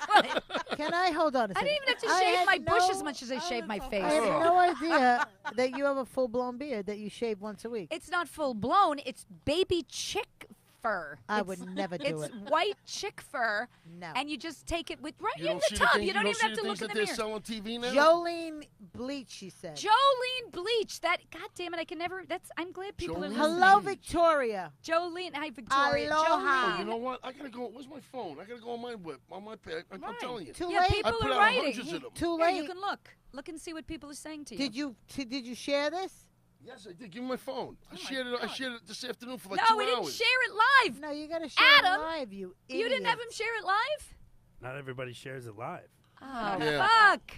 What? Can I hold on a I second? didn't even have to I shave had my bush no- as much as I shave my that's so face. I had Oh. no idea that you have a full-blown beard that you shave once a week. It's not full blown. It's baby chick fur. I It's- would never do It's it. white chick fur, No. and you just take it with right You in don't the see tub. things, You don't even see have the to things look in that the they're mirror. selling on TV now. Jolene Bleach, she said. Jolene Bleach. That. God damn it! I can never. That's. I'm glad people are Jolene listening. Hello, Bleach. Victoria. Jolene. Hi, Victoria. Aloha. Oh, Jolene. you know what? I gotta go. Where's my phone? I gotta go on my whip, on my pad. I'm Right. telling you. Too Yeah, late. people I put are out writing. hundreds of them. Too Yeah, late. you can look. Look and see what people are saying to you. Did you share this? Yes, I did. Give me my phone. I my shared it. I God. shared it this afternoon for like no, 2 we didn't hours. share it live. No, you gotta share Adam, it live, you idiot. You didn't have him share it live. Not everybody shares it live. Oh Yeah. fuck!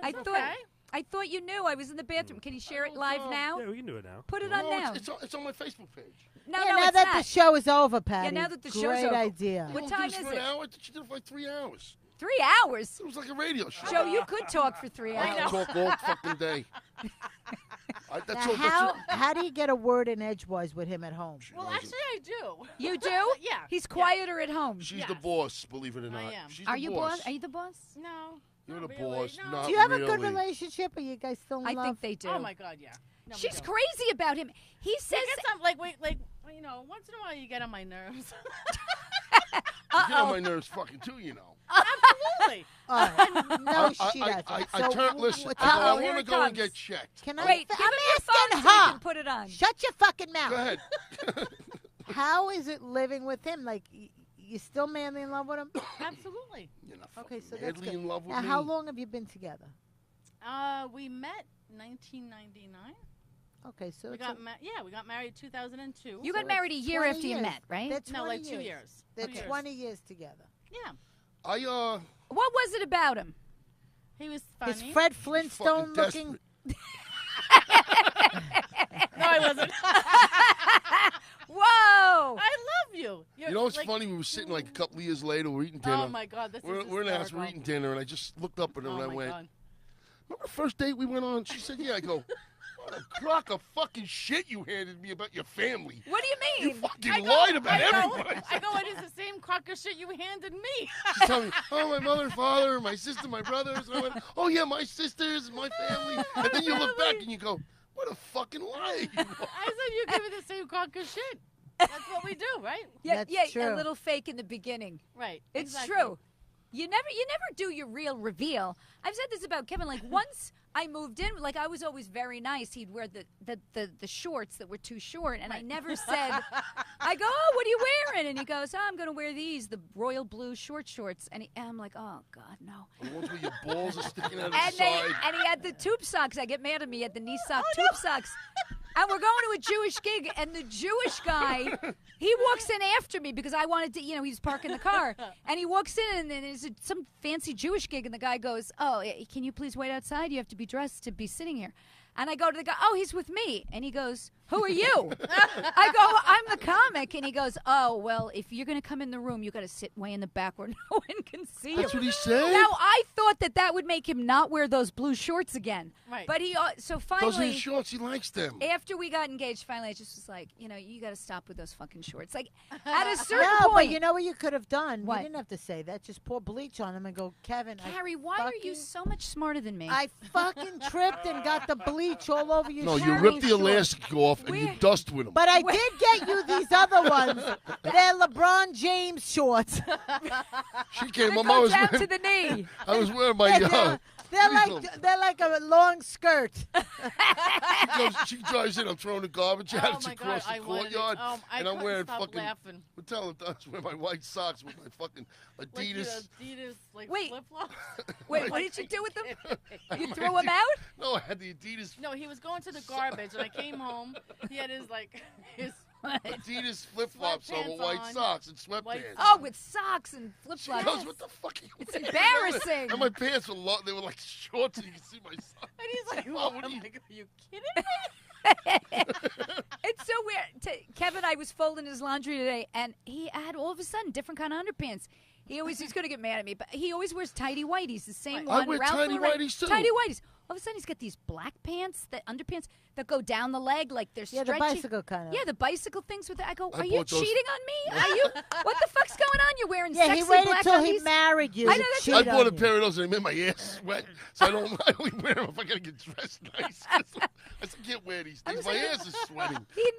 I That's thought. okay. I thought you knew I was in the bathroom. Can you share it live now? Yeah, we can do it now. Put it No, on now. it's on my Facebook page. No, Yeah, no, now it's that not. the show is over, Patty. now that the show's Great over. idea. What You don't time do this is for it? an hour? I thought you did it for like 3 hours. 3 hours. It was like a radio show. Joe, you could talk for 3 I hours. can talk all fucking day. That's Now, all. how do you get a word in edgewise with him at home? Well, actually, I do. You do? Yeah. He's quieter at home. She's Yes. the boss, believe it or not. am. She's Are the you boss? Are you the boss? No. You're not the really. boss. No. Not Do you have a good really. relationship? Are you guys still in I love? think they do. Oh my God, yeah. No, we She's don't. crazy about him. He He says. gets on, like you know, once in a while you get on my nerves. You get on my nerves fucking too, you know. Absolutely. All right. No, I, she I, doesn't. I So, turn. Listen, what's I go, up? I here want to it go and comes. get checked. Can I? Wait, give I'm him your phone asking so you her. can put it on. Shut your fucking mouth. Go ahead. How is it living with him? Like, you still madly in love with him? Absolutely. You're not Okay, fucking so that's madly good. in love with Now, me. how long have you been together? We met 1999. Okay, so We it's got we got married 2002. You So got married a it's year 20 after you years. met, right? That's no, 20 like 2 years. They're 2 years. 20 years together. Yeah. I What was it about him? He was funny. Is Fred Flintstone fucking looking? No, I wasn't. Whoa! I love you. You know what's like, funny? We were sitting like a couple of years later. We're eating dinner. Oh my God, this is We're in the house. We're hysterical. eating dinner, and I just looked up at her Oh and I my went, God. "Remember the first date we went on?" She said, "Yeah." I go, "What a crock of fucking shit you handed me about your family. What do you You mean? fucking lied about I go, everybody." I go, it is the same crock of shit you handed me. She's telling me, "Oh, my mother and father, my sister, my brothers." And I went, "Oh yeah, my sisters and my family." And then you look back and you go, "What a fucking lie!" you are." I said, you give me the same crock of shit. That's what we do, right? Yeah, That's yeah, true. a little fake in the beginning. Right. It's exactly. true. You never do your real reveal. I've said this about Kevin. Like once I moved in, like I was always very nice. He'd wear the shorts that were too short, and I never said. I go, "Oh, what are you wearing?" And he goes, "Oh, I'm going to wear these, the royal blue shorts." And I'm like, "Oh God, no." The ones where your balls are sticking out of the And side. he had the tube socks. I get mad at me. He had the knee sock tube socks. And we're going to a Jewish gig, and the Jewish guy, he walks in after me because I wanted to, he was parking the car. And he walks in, and then there's some fancy Jewish gig, and the guy goes, "Oh, can you please wait outside? You have to be dressed to be sitting here." And I go to the guy, "Oh, he's with me." And he goes, "Who are you?" I go, "I'm the comic." And he goes, "Oh, well, if you're going to come in the room, you got to sit way in the back where no one can see That's you." what he said. Now, I thought that would make him not wear those blue shorts again. Right. But so Those are finally, his shorts. He likes them. after we got engaged, finally, I just was like, you got to stop with those fucking shorts. Like, at a certain No, point. but you know what you could have done? What? You didn't have to say that. Just pour bleach on him and go, Kevin. Carrie, why are you so much smarter than me? I fucking tripped and got the bleach all over your No, you shirt. ripped the elastic off off and you dust with them. But I did get you these other ones. They're LeBron James shorts. She came It home. I goes was down wearing, to the knee. I was wearing my. They're like a long skirt. She drives in. I'm throwing the garbage out. Oh It's my across God, the I wanted it. courtyard, I and I'm couldn't wearing stop fucking. laughing. I'm telling them I was wearing my white socks with my fucking Like Adidas. the Adidas, like Wait. flip flops. Wait, what did you do with them? You threw them out? No, I had the Adidas. No, he was going to the garbage, and I came home. He had his his. Adidas flip flops on with Sweatpants white on. socks and sweatpants. White Oh, with socks and flip She flops. goes, what the fuck are you It's wearing?" embarrassing. And my pants were long. They were like shorts, and you can see my socks. And he's like, Oh, what I'm are you- like, are you kidding me? It's so weird. Kevin, I was folding his laundry today, and he had all of a sudden different kind of underpants. He's going to get mad at me, but he always wears tidy whities, the same I one. wear Ralph tidy Lauren, whities, too. Tidy whities. All of a sudden, he's got these black pants, underpants that go down the leg, like they're Yeah, stretchy. the bicycle kind of. Yeah, the bicycle things with it. I go, I are you bought those- cheating on me? Are you? What the fuck's going on? You're wearing Yeah, sexy he waited black till he undies? married you. I know, to that's cheat I bought a on you. pair of those and they made my ass sweat, so I only wear them if I gotta get dressed nice. I said, can't wear these things. My ass is sweating. He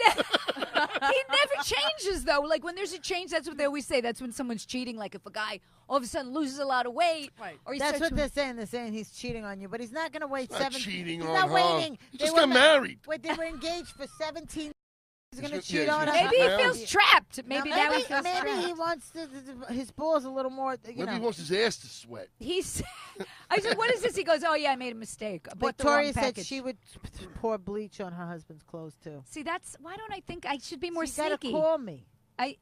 never changes though. Like when there's a change, that's what they always say. That's when someone's cheating. Like if a guy all of a sudden loses a lot of weight, Right. or he That's starts what they're saying. They're saying he's cheating on you, but he's not going to wait Not 17. cheating He's on not her. waiting. He They just were got ma- married. Wait, they were engaged for 17. He's going to Yeah, cheat he's on her. gonna maybe he Now- feels trapped. Maybe Now, now he feels maybe trapped. he wants his balls a little more. You Maybe know. he wants his ass to sweat. He's. I said, "What is this?" He goes, "Oh yeah, I made a mistake. I bought Victoria the said wrong package." she would pour bleach on her husband's clothes too. See, that's why don't I think I should be more you gotta sneaky? call me. I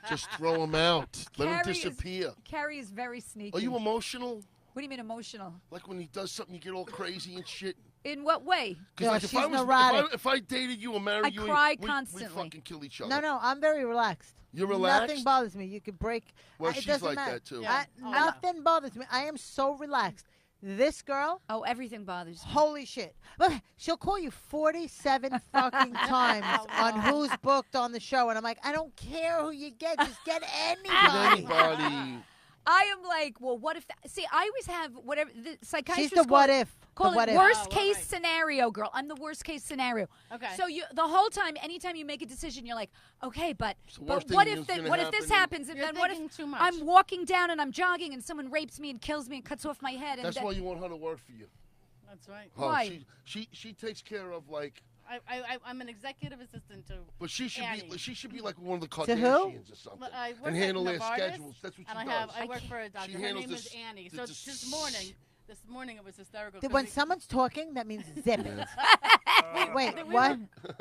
Just throw him out. Let him Carrie is- disappear. Carrie is very sneaky. Are you emotional? What do you mean emotional? Like when he does something, you get all crazy and shit. In what way? Because Yeah, like if she's I was, neurotic. if I dated you or married I you, cry we constantly. fucking kill each other. No, I'm very relaxed. You're relaxed? Nothing bothers me. You could break. Well, it she's doesn't like matter. that too. Yeah. Oh, I know. Nothing bothers me. I am so relaxed. This girl, Oh, everything bothers me. holy shit. But she'll call you 47 fucking times on who's booked on the show. And I'm like, I don't care who you get. Just get With anybody. anybody. I am like, well, what if? See, I always have whatever the psychiatrist. She's the what if. Call The what it if. worst Oh, case right. scenario, girl. I'm the worst case scenario. Okay. So you the whole time, anytime you make a decision, you're like, okay, but So worst what thing if is gonna what if this happen and- happens, and You're then what if thinking too much. I'm walking down and I'm jogging and someone rapes me and kills me and cuts off my head? And That's then, why you want her to work for you. That's right. Huh, Why? She takes care of like, I'm an executive assistant to. but she should Annie. be like one of the To who? Kardashians or something, I work and at handle their Novartis, schedules. That's what she And does. I work for a doctor. Her handles name is this- Annie. the- So the- this morning it was hysterical. When 'cause someone's talking, that means zip it. Wait, we what?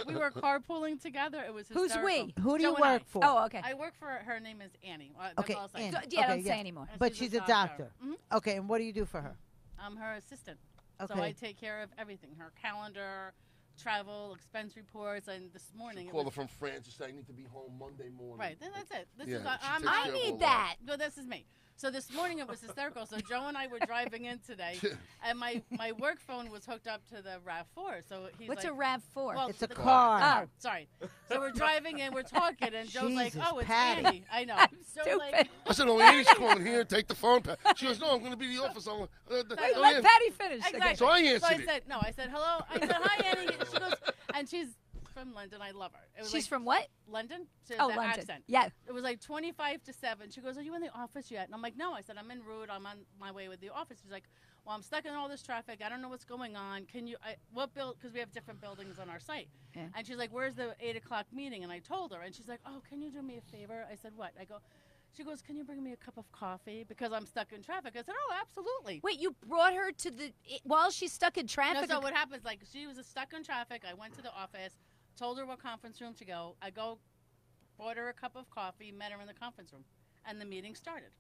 we were carpooling together. It was Who's hysterical. we? Who do you Joe and I. work for? oh, okay. I work for her name is Annie. That's Okay, all I'll say. Annie. So, yeah, Okay, don't say anymore. And But she's a doctor. Mhm. Okay, and what do you do for her? I'm her assistant. So Okay. I take care of everything: her calendar, travel, expense reports, and this morning. She it called her was- from France and said, I need to be home Monday morning. Right, then that's it. This Yeah, is she I'm. takes I care of all need that. No, this is me. So this morning it was hysterical. So Joe and I were driving in today, and my work phone was hooked up to the RAV4. So he's What's like, a RAV4? Well, It's a the car. Oh, sorry. So we're driving and we're talking, and Joe's like, Jesus, "Oh, it's Patty. Annie." I know. I'm Joe's stupid. like, I said, oh, Annie's calling here. Take the phone. She goes, no, I'm going to be in the office. Wait, Oh, let yeah. Patty finish. Okay. Exactly. So I So I answered it. said, "No." I said, "Hello." I said, "Hi, Annie." She goes, and she's from London. I love her. It was She's like from what? London. She has Oh, that London. accent. Yeah. It was like 25 to 7. She goes, "Are you in the office yet?" And I'm like, "No." I said, "I'm en route. I'm on my way with the office." She's like, "Well, I'm stuck in all this traffic. I don't know what's going on. Can you, what build, because we have different buildings on our site." Yeah. And she's like, "Where's the 8 o'clock meeting?" And I told her, and she's like, "Oh, can you do me a favor?" I said, "What?" She goes, "Can you bring me a cup of coffee because I'm stuck in traffic?" I said, "Oh, absolutely." Wait, you brought her to while she's stuck in No, traffic? so what happens, like, she was stuck in traffic. I went to the office, told her what conference room to go. Bought her a cup of coffee, met her in the conference room, and the meeting started.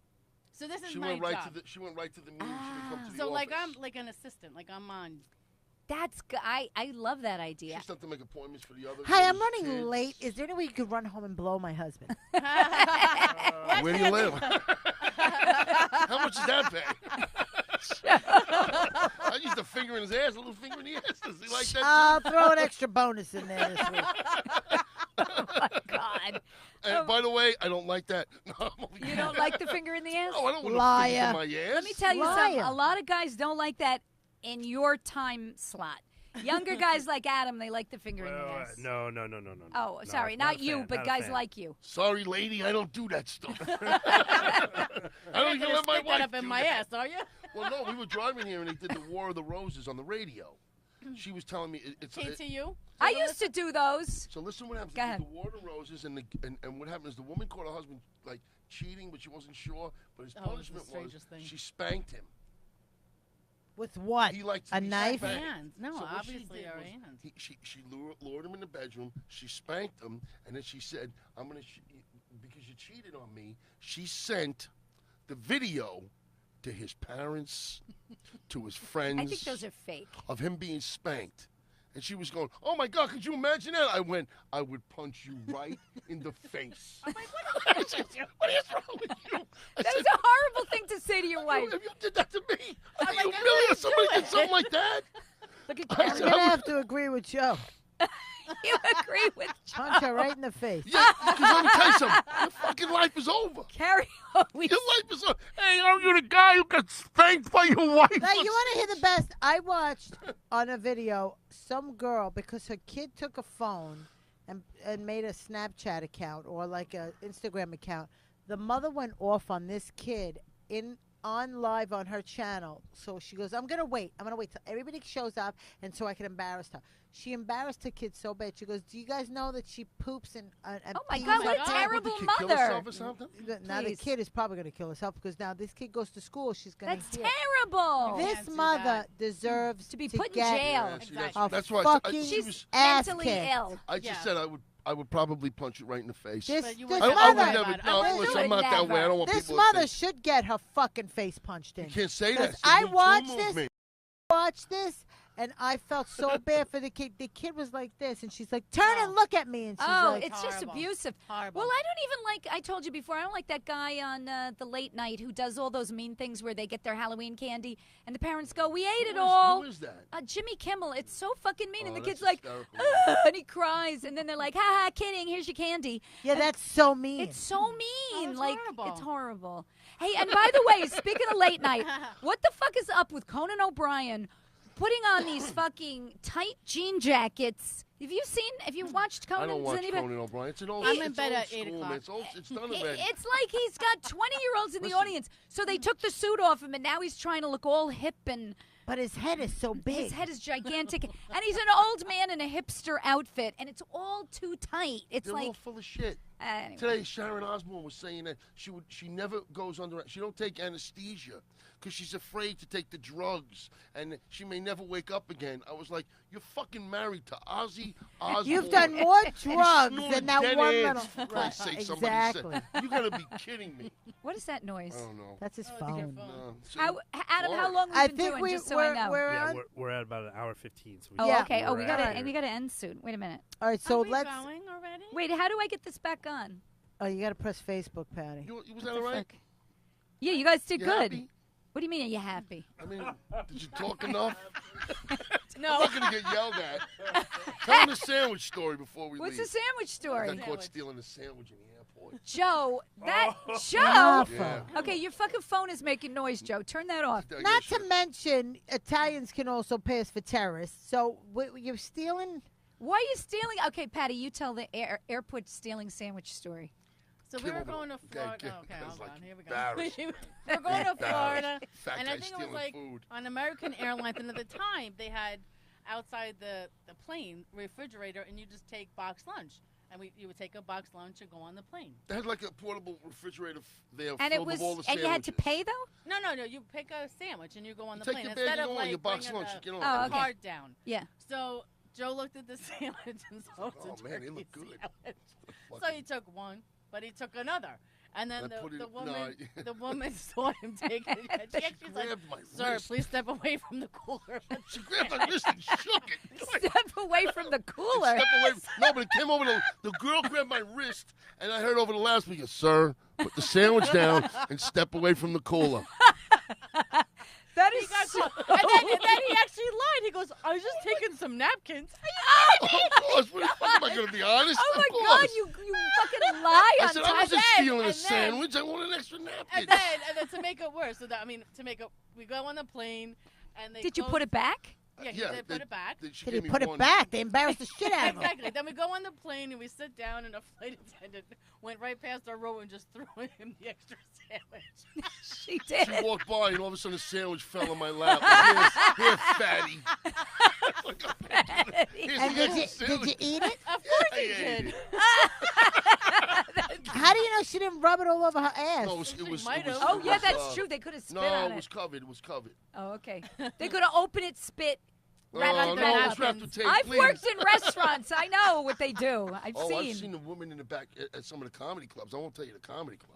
So this is She my went right job. to the. She went right to the meeting. She didn't come to the So office. like I'm like an assistant, like I'm on. That's good. I love that idea. She started to make appointments for the other. Hi, I'm girls' running kids. late. Is there any way you could run home and blow my husband? Where do you live? How much does that pay? I used a finger in his ass, a little finger in the ass. Does he like that? I'll throw an extra bonus in there this week. Oh my God. And by the way, I don't like that. No, I'm only You kidding. don't like the finger in the ass? No, I don't want Liar. to finger in my ass. Let me tell you something. Liar. A lot of guys don't like that in your time slot. Younger guys like Adam, they like the finger in the ass. No. Oh, No, sorry, not not a you, fan, but not a guys fan. like you. Sorry, lady, I don't do that stuff. I don't even You're let my stick that wife up in do my that. ass, are you? Well, no, we were driving here and they did the War of the Roses on the radio. She was telling me it's. TTU? I used to do those. So listen, what happens? Go They did ahead. the War of the Roses, and what happened is the woman caught her husband like cheating, but she wasn't sure. But his Oh, it was the punishment was strangest thing. she spanked him. With what? He liked to A be knife? spanked. Hands. No, So what she obviously did our was hands. She lured him in the bedroom. She spanked him, and then she said, "I'm gonna because you cheated on me." She sent the video to his parents, to his friends, I think those are fake. of him being spanked. And she was going, "Oh my God, could you imagine that?" I went, "I would punch you right in the face." I'm like, "What is wrong with you?" I That said, is a horrible thing to say to your wife. if you did that to me, I'm are like, you I really wouldn't somebody do did it. something like that? Look at I Carrie. I'm said, gonna have to agree with Joe. You agree with Punch her right in the face. Yeah, because let me tell you something. Your fucking life is over. Carrie always. Your life is over. Hey, you're the guy who got spanked by your wife. Now, you want to hear the best? I watched on a video some girl, because her kid took a phone and made a Snapchat account or like a Instagram account. The mother went off on this kid on live on her channel. So she goes, I'm going to wait till everybody shows up and so I can embarrass her. She embarrassed her kid so bad. She goes, do you guys know that she poops and Oh my pees God, on what a top?" terrible Would the kid kill mother. herself or something? Now the Please. kid is probably going to kill herself because now this kid goes to school. She's going That's to terrible. This- This Can't do mother that. deserves To be to put in get jail. Yeah, see, Exactly. a that's why fucking she She's was, ass mentally kicked. ill. I just Yeah. said I would probably punch it right in the face. This, But you this wouldn't I would mother, never. about it. No, I would listen, do I'm it not that way. I don't want this people mother to think. should get her fucking face punched in. You can't say 'Cause that. I Me Too watched this. movement. Watch this, and I felt so bad for the kid. The kid was like this, and she's like, "Turn and look at me," and she's Oh, like, it's just Horrible. abusive. Horrible. Well, I don't even like. I told you before. I don't like that guy on the late night who does all those mean things where they get their Halloween candy and the parents go, "We ate it all." Who is that? Jimmy Kimmel. It's so fucking mean, and the Oh, kid's that's like, hysterical. and he cries, and then they're like, "Ha ha, kidding. Here's your candy." "Yeah, that's so mean." It's so mean. it's like horrible. it's horrible. Hey, and by the way, speaking of late night, what the fuck is up with Conan O'Brien putting on these fucking tight jean jackets? Have you watched Conan? I don't Does watch anybody- Conan O'Brien. It's an old. I'm in it's bed old at 8 school, o'clock. man. It's done already. It's like he's got 20-year-olds in the Listen. audience. So they took the suit off him, and now he's trying to look all hip, and but his head is so big. his head is gigantic. And he's an old man in a hipster outfit, and it's all too tight. It's They're all like full of shit. anyway. Today, Sharon Osbourne was saying that she never goes under. She don't take anesthesia because she's afraid to take the drugs, and she may never wake up again. I was like, "You're fucking married to Ozzy Osbourne." You've done more and drugs snorted than that dead one ants, little. for Christ's sake, somebody exactly. said. You gotta be kidding me. What is that noise? I don't know. That's his Oh, it's your phone. phone. No, see, Adam, how Florida. long I have we been think doing? we, Just so I we're, know. we're Yeah, on. we're at about an hour 15. So we Oh, Yeah. okay. Oh, we we're gotta out of and we here. gotta end soon. Wait a minute. All right, Are so we let's. going already? Wait, how do I get this back on? Oh, you got to press Facebook, Patty. Was What that the all right? fuck? Yeah, you guys did You good. happy? What do you mean? Are you happy? I mean, did you talk enough? No. I'm not gonna get yelled at. Tell them the sandwich story before we What's leave. the sandwich I story? got caught stealing a sandwich in the airport. Joe, that Joe. Maffa. Yeah. Okay, your fucking phone is making noise, Joe. Turn that off. I Not guess to mention, Italians can also pass for terrorists. So you're stealing. Why are you stealing? Okay, Patty, you tell the airport stealing sandwich story. So we were Kill going to him. Florida. Okay, Okay, I was hold like on. Here we embarrassed. go. We're going to Florida. Fat And guy I think it was stealing like food. on American Airlines, and at the time they had outside the plane refrigerator, and you just take box lunch, and you would take a box lunch and go on the plane. They had like a portable refrigerator there And it filled was, with all the and sandwiches. you had to pay though. No, you pick a sandwich and you go on the Take plane your instead bag, you of go on like your box bringing lunch, the, you get on. Oh, the okay. card down. Yeah. So Joe looked at the sandwich and saw it was Oh, a man, they turkey look good. sandwich. So he took one, but he took another. And then I put it- the no, woman I- the woman saw him taking it. And she actually was like, grabbed my "Sir, wrist. please step away from the cooler." She grabbed my wrist and shook it. Step away from the cooler. Step away. No, but it came over the girl grabbed my wrist, and I heard over the loudspeaker, "Sir, put the sandwich down and step away from the cooler." That He is got so. caught. And then he actually lied. He goes, "I was just taking some napkins." Of course, what the fuck am I going to be honest? Oh Of my course. God, you fucking lie I on said top. I wasn't stealing a and then- sandwich. I want an extra napkin. And then to make it worse, we go on the plane, and they Did you close- put it back? Yeah, he did put it back. She Did gave he me put it one. back? They embarrassed the shit out of him. Exactly. Then we go on the plane and we sit down, and a flight attendant went right past our row and just threw him the extra sandwich. She did. She walked by, and all of a sudden a sandwich fell in my lap. Here, fatty. Here's And the did extra you sandwich. eat it? Of course I he ate did. it. How do you know she didn't rub it all over her ass? No, it was. might have. Oh, it yeah, was, that's true. They could have spit No, on it it. was covered. It was covered. Oh, okay. They could have opened it, spit. Wrap No, it no, wrap it's wrapped with tape. I've please. worked in restaurants. I know what they do. I've I've seen the women in the back at some of the comedy clubs. I won't tell you the comedy clubs.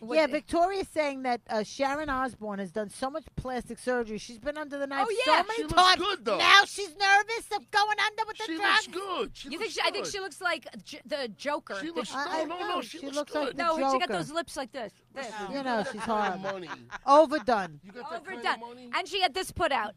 What Yeah, they- Victoria's saying that Sharon Osbourne has done so much plastic surgery. She's been under the knife Oh, so yeah. many She looks times. good, though. Now she's nervous of going under with the She drugs. looks good. You think? I think she looks like the Joker. She looks. I No, know, she she looks looks like good. the no, she got Joker. those lips like this. This. Listen, You know, got she's that kind of horrible. money. Overdone. You got that kind Overdone. of money? And she had this put out.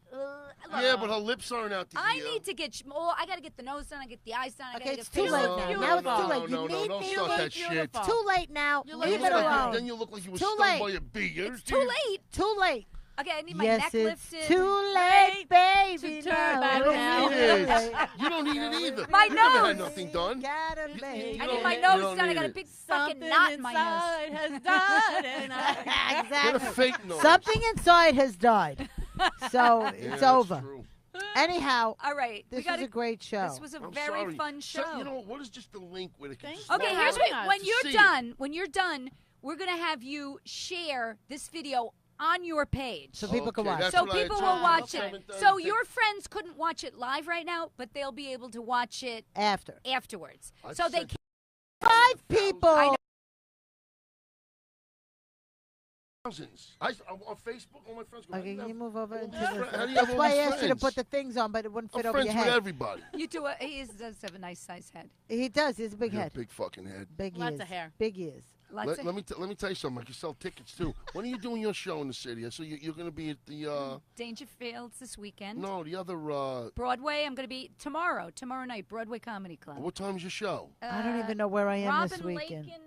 Yeah, but her lips aren't out to I here. need to get more. I got to get the nose done. I get the eyes done. I Okay, gotta it's get too face late done. now. you Now look it's too late. No, You no, need don't me. start that beautiful. shit. It's too late now. You Leave look it like- alone. Then you look like you were Too stung late. by a bee. It's too late. Too late. Okay, I need my Yes, neck it's lifted. too late, baby. to turn now. back You now. don't need it. You don't need it either. My You never had nose. nothing done. Gotta You- make you I don't need my need- nose you don't done. I need got a it. big fucking Something knot in my nose. inside has died, and I Get a Exactly. fake nose. Something inside has died. So Yeah, it's that's over. true. Anyhow, All right, this we got was a great show. This was a I'm very sorry. fun show. So, you know, what is just the link where it can Thank just you. Okay, log here's on what. nice When to you're see it. done, we're gonna have you share this video on your page. So people can Okay, watch. that's So what I had people told will them. watch Okay. it. So your friends couldn't watch it live right now, but they'll be able to watch it After. afterwards. I've So they sent can. 5 people. I know. Thousands. On Facebook, all my friends go, Okay, can you move over into How do the... you have That's all why I these asked you to friends? put the things on, but it wouldn't I'm fit over friends your with head. everybody. You do. Does have a nice size head. He does. He has a big You got head. a big fucking head. Big Lots ears. of hair. Big ears. Lots of. Let me tell you something. I can sell tickets too. When are you doing your show in the city? So you're going to be at the Dangerfields this weekend. no, the other Broadway. I'm going to be tomorrow night, Broadway Comedy Club. what time's your show? I don't even know where I am Robin this weekend. Lake and,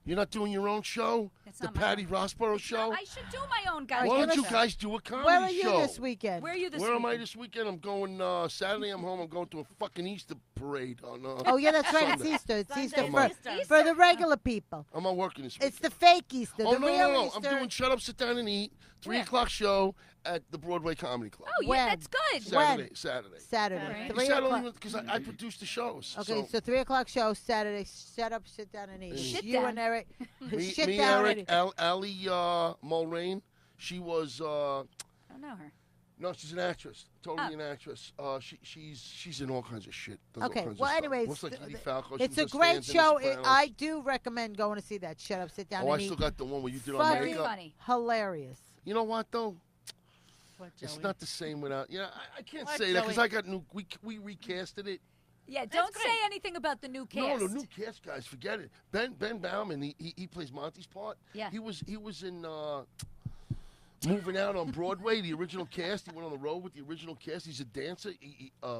You're not doing your own show? It's The not my Patty own. Rossborough show? I should do my own guys. Why give don't you us a- guys do a comedy Where are you show? this weekend? Where are you this Where am I weekend? this weekend? I'm going Saturday. I'm home. I'm going to a fucking Easter parade on. Oh, yeah, that's right. It's Sunday. Easter. It's Sunday Easter is for, Easter. for the regular people. I'm not working this weekend. It's the fake Easter. Oh, the no, real no, no. Easter. I'm doing Shut Up, Sit Down, and Eat. 3 Where? o'clock show at the Broadway Comedy Club. Oh, yeah, When? that's good. When? Saturday. Saturday. Alright. 3 Saturday o'clock. because I produce the shows. Okay, so so 3 o'clock show Saturday. Shut up, sit down, and eat. Shit You down. and Eric. me, Shit me down, Eric, and Ali Mulrain. She was I don't know her. no, she's an actress. Totally Oh. an actress. She's in all kinds of shit. Does all Okay, kinds of well, stuff. anyways, Looks like Edie Falco. It's she a was great stands in The show. Sopranos. I do recommend going to see that. Shut up, sit down, Oh, I and still eat. got the one where you did on Fucking Very makeup. funny. Hilarious. You know what though? What, It's Joey? not the same without. Yeah, I can't What, say that because Joey? I got new. We recasted it. Yeah, don't say great. anything about the new cast. No, the new cast guys, forget it. Ben Bauman, he plays Monty's part. Yeah. He was in Moving Out on Broadway, the original cast. He went on the road with the original cast. He's a dancer,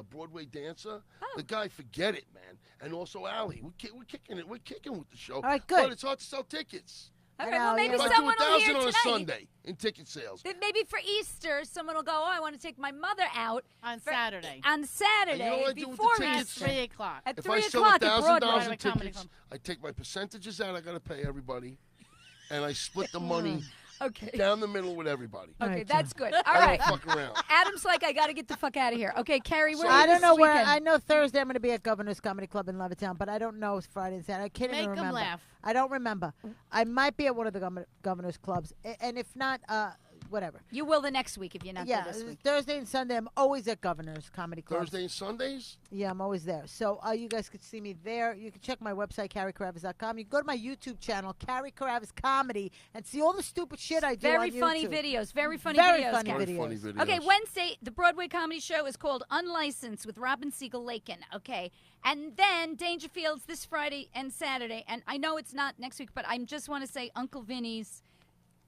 Broadway dancer. Oh. The guy, forget it, man. And also Ali, we're kicking it. We're kicking with the show. All right, good. But it's hard to sell tickets. All I right, well, know, maybe yeah. If I do someone will 1,000 hear on a tonight. Sunday in ticket sales. Then maybe for Easter, someone will go, oh, I want to take my mother out On for- Saturday. on Saturday And you know what I do with the before tickets? At Easter. 3 o'clock. At If 3 I sell o'clock at $1,000 Broadway. in Broadway Comedy tickets, Club. I take my percentages out. I got to pay everybody, and I split the money Okay. down the middle with everybody. All Okay, right, that's good. All I right. don't fuck around. Adam's like, I got to get the fuck out of here. Okay, Carrie, where are I you don't this know where. weekend? I know Thursday I'm going to be at Governor's Comedy Club in Levittown, but I don't know Friday and Saturday. I can't Make even 'em remember. laugh. I don't remember. I might be at one of the Governor's clubs, and if not, whatever. You will the next week if you're not Yeah, there this week. Thursday and Sunday I'm always at Governor's Comedy Club. Thursday and Sundays? Yeah, I'm always there. So you guys could see me there. You can check my website, CarrieCaravis.com. You can go to my YouTube channel, Carrie Caravis Comedy, and see all the stupid shit I do Very on funny YouTube. videos. Very funny Very videos. funny Carrie. Very funny videos. Okay, Wednesday, the Broadway comedy show is called Unlicensed with Robin Siegel-Lakin. Okay, and then Dangerfields this Friday and Saturday. And I know it's not next week, but I just want to say Uncle Vinny's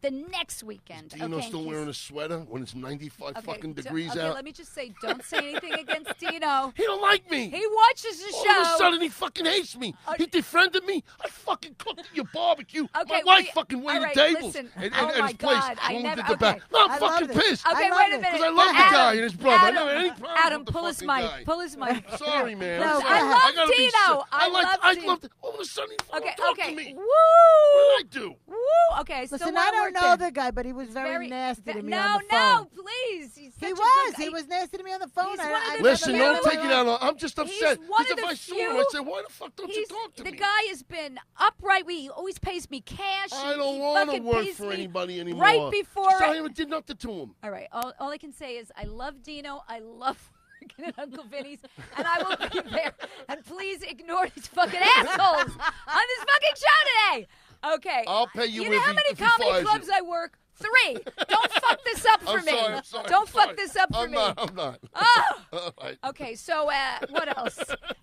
the next weekend. Dino okay, still he's- wearing a sweater when it's 95 okay, fucking so- degrees okay, out? let me just say, don't say anything against Dino. He don't like me. He watches the All show. of a sudden, he fucking hates me. He defriended me. I fucking cooked at your barbecue. Okay, My wife wait, fucking waited all right, tables listen. at Oh my his place God, I when we never- did the okay. back. No, I'm I fucking love it. pissed. Okay, I love wait a it. minute. Because I love the Adam, guy and his brother. I Adam, don't have any problem Adam, with the pull his fucking mic. guy. Pull his mic. Sorry, man. No, I'm I sorry. love gotta be Dino. I I love Dino. All of a sudden, he Okay, fucking talked okay. to me. Woo! What did I do? Woo! Okay, I still Listen, wanna I don't work know there. the guy, but he was very nasty to me no, on the phone. No, please. He's such He a was. good- He was nasty to me on the phone. He's I- one of I the never Listen, met few- him don't in take my it out life. on. I'm just upset. He's one Because of if the I saw him, few- I'd say, why the fuck don't you He's, talk to the me? guy has been upright. He always pays me cash. I don't He want to fucking work pays for me anybody anymore. Right before. Just I even did nothing to him. All right. All I can say is I love Dino. I love working at Uncle Vinny's, and I will be there. And please ignore these fucking assholes on this fucking show today. Okay. I'll pay you You know if how he- many if he comedy fires clubs you. I work? 3. Don't fuck this up for I'm me. sorry, I'm sorry. Don't I'm fuck sorry. this up for I'm me. not. I'm not. Oh. All right. Okay, so what else?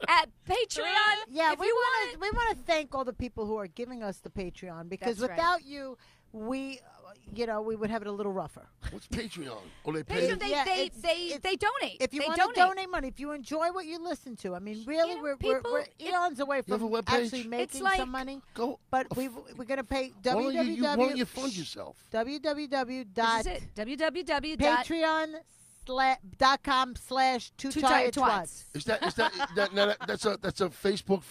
At Patreon, Yeah, if we you want to thank all the people who are giving us the Patreon because That's right. without you, we would have it a little rougher. What's Patreon? Oh, they pay. Patreon, Yeah, they donate. If you they want to donate money, if you enjoy what you listen to, I mean, really, know, we're people- eons away You have a from webpage? actually making like- some money. Go. But we're going to pay Why don't you fund www. yourself? This is it. www. Patreon.com/2tiredtwats. That's a Facebook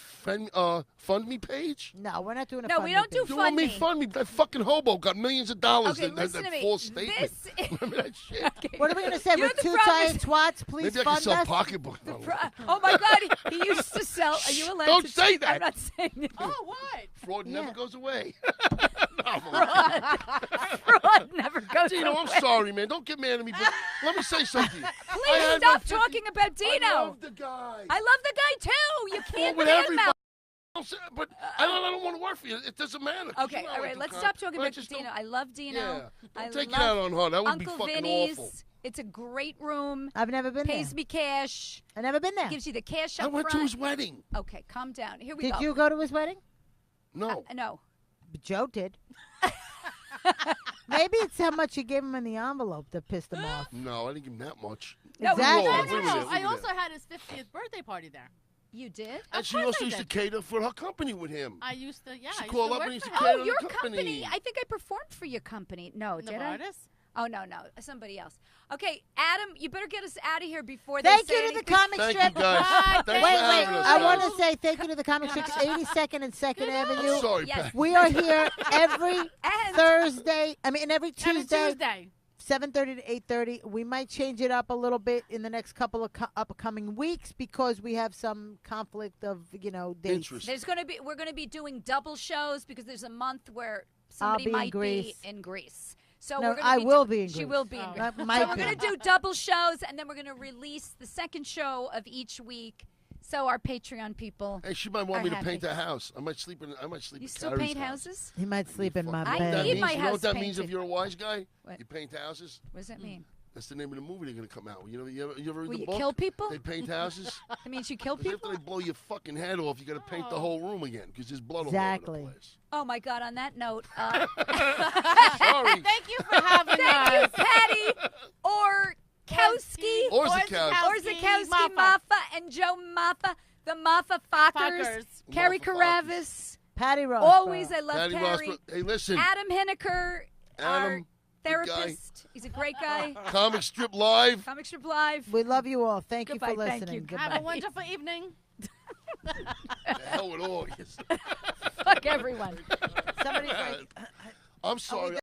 fund me page? No, we're not doing a No, we don't do Do want me Fund Me. fund me? That fucking hobo got millions of dollars. Okay, that listen to me. false statement. This is- Remember that shit? Okay. What are we going to say? You know We're the two problem tired is- twats. Please Maybe I can fund sell us. pocketbook. Oh my God, he used to sell. Are you allowed Don't to say that. I'm not saying it. Oh, what? Fraud Yeah. never goes away. Fraud never goes Dino, I'm away. sorry, man. Don't get mad at me, but let me say something. Please stop talking about Dino. I love the guy. I love the guy too. You can't with ban him everybody. out. But I don't want to work for you. It doesn't matter. Okay, all right. Let's stop talking about Dino. I love Dino. Yeah. I Don't take it love out on her. That would Uncle be fucking Vinny's. awful. It's a great room. I've never been Pays there. me cash. I've never been there. Gives you the cash I up went to front. his wedding. Okay, calm down. Here we Did go. you go to his wedding? No. No. Joe did. Maybe it's how much you gave him in the envelope that pissed him off. No, I didn't give him that much. No, Exactly. Whoa, No, wait a no, minute, no. wait a I minute. also had his 50th birthday party there. You did? And Of she course also I used to did. cater for her company with him. I used to, yeah. She I used called to up work and he for said, him. "Cater Oh, to your the company." I think I performed for your company. No, did I? Novartis? Oh, no, somebody else. Okay, Adam, you better get us out of here before Thank they say you to the anything. comic Thank strip. you, guys. Thanks Wait, for wait. having us, I guys. want to say thank you to the comic strip, 82nd and 2nd Avenue. I'm sorry, Yes. Pat. We are here every And Thursday. Every Every Tuesday, Tuesday. 7:30 to 8:30. We might change it up a little bit in the next couple of upcoming weeks because we have some conflict of dates. Interest. we're gonna be doing double shows because there's a month where I'll somebody be in might Greece. be in Greece. So No, we're gonna I be will do- be in She Greece. will be in Oh. Greece. I might So we're be. gonna do double shows, and then we're gonna release the second show of each week. So our Patreon people. Hey, she might want are me to happy. paint the house. I might sleep in. You in still Carrie's paint house. houses? He might sleep in my I You know what that need bed. my means? You know house what that means if painted. you're a wise guy? What? You paint houses. What does that mean? That's the name of the movie they're gonna come out. You ever read Will the you book? kill people? They paint houses. That means you kill 'Cause people? after they blow your fucking head off, you got to paint the whole room again because there's blood all Exactly. over the place. Oh my God! On that note, Sorry. Thank you for having thank you, us. Patty Orzechoski, Orzechoski. Maffa, and Joe Maffa, the Maffa Fockers, Fuckers. Carrie Maffa Karavis. Patty Ross. Always, I love Patty Carrie. Ross. Hey, listen. Adam Henniker, our Adam, therapist. He's a great guy. Comic Strip Live. Comic Strip Live. We love you all. Thank you Goodbye, for thank listening. you. Goodbye. Have a wonderful evening. The hell with all you. Fuck everyone. Somebody's like, I'm sorry.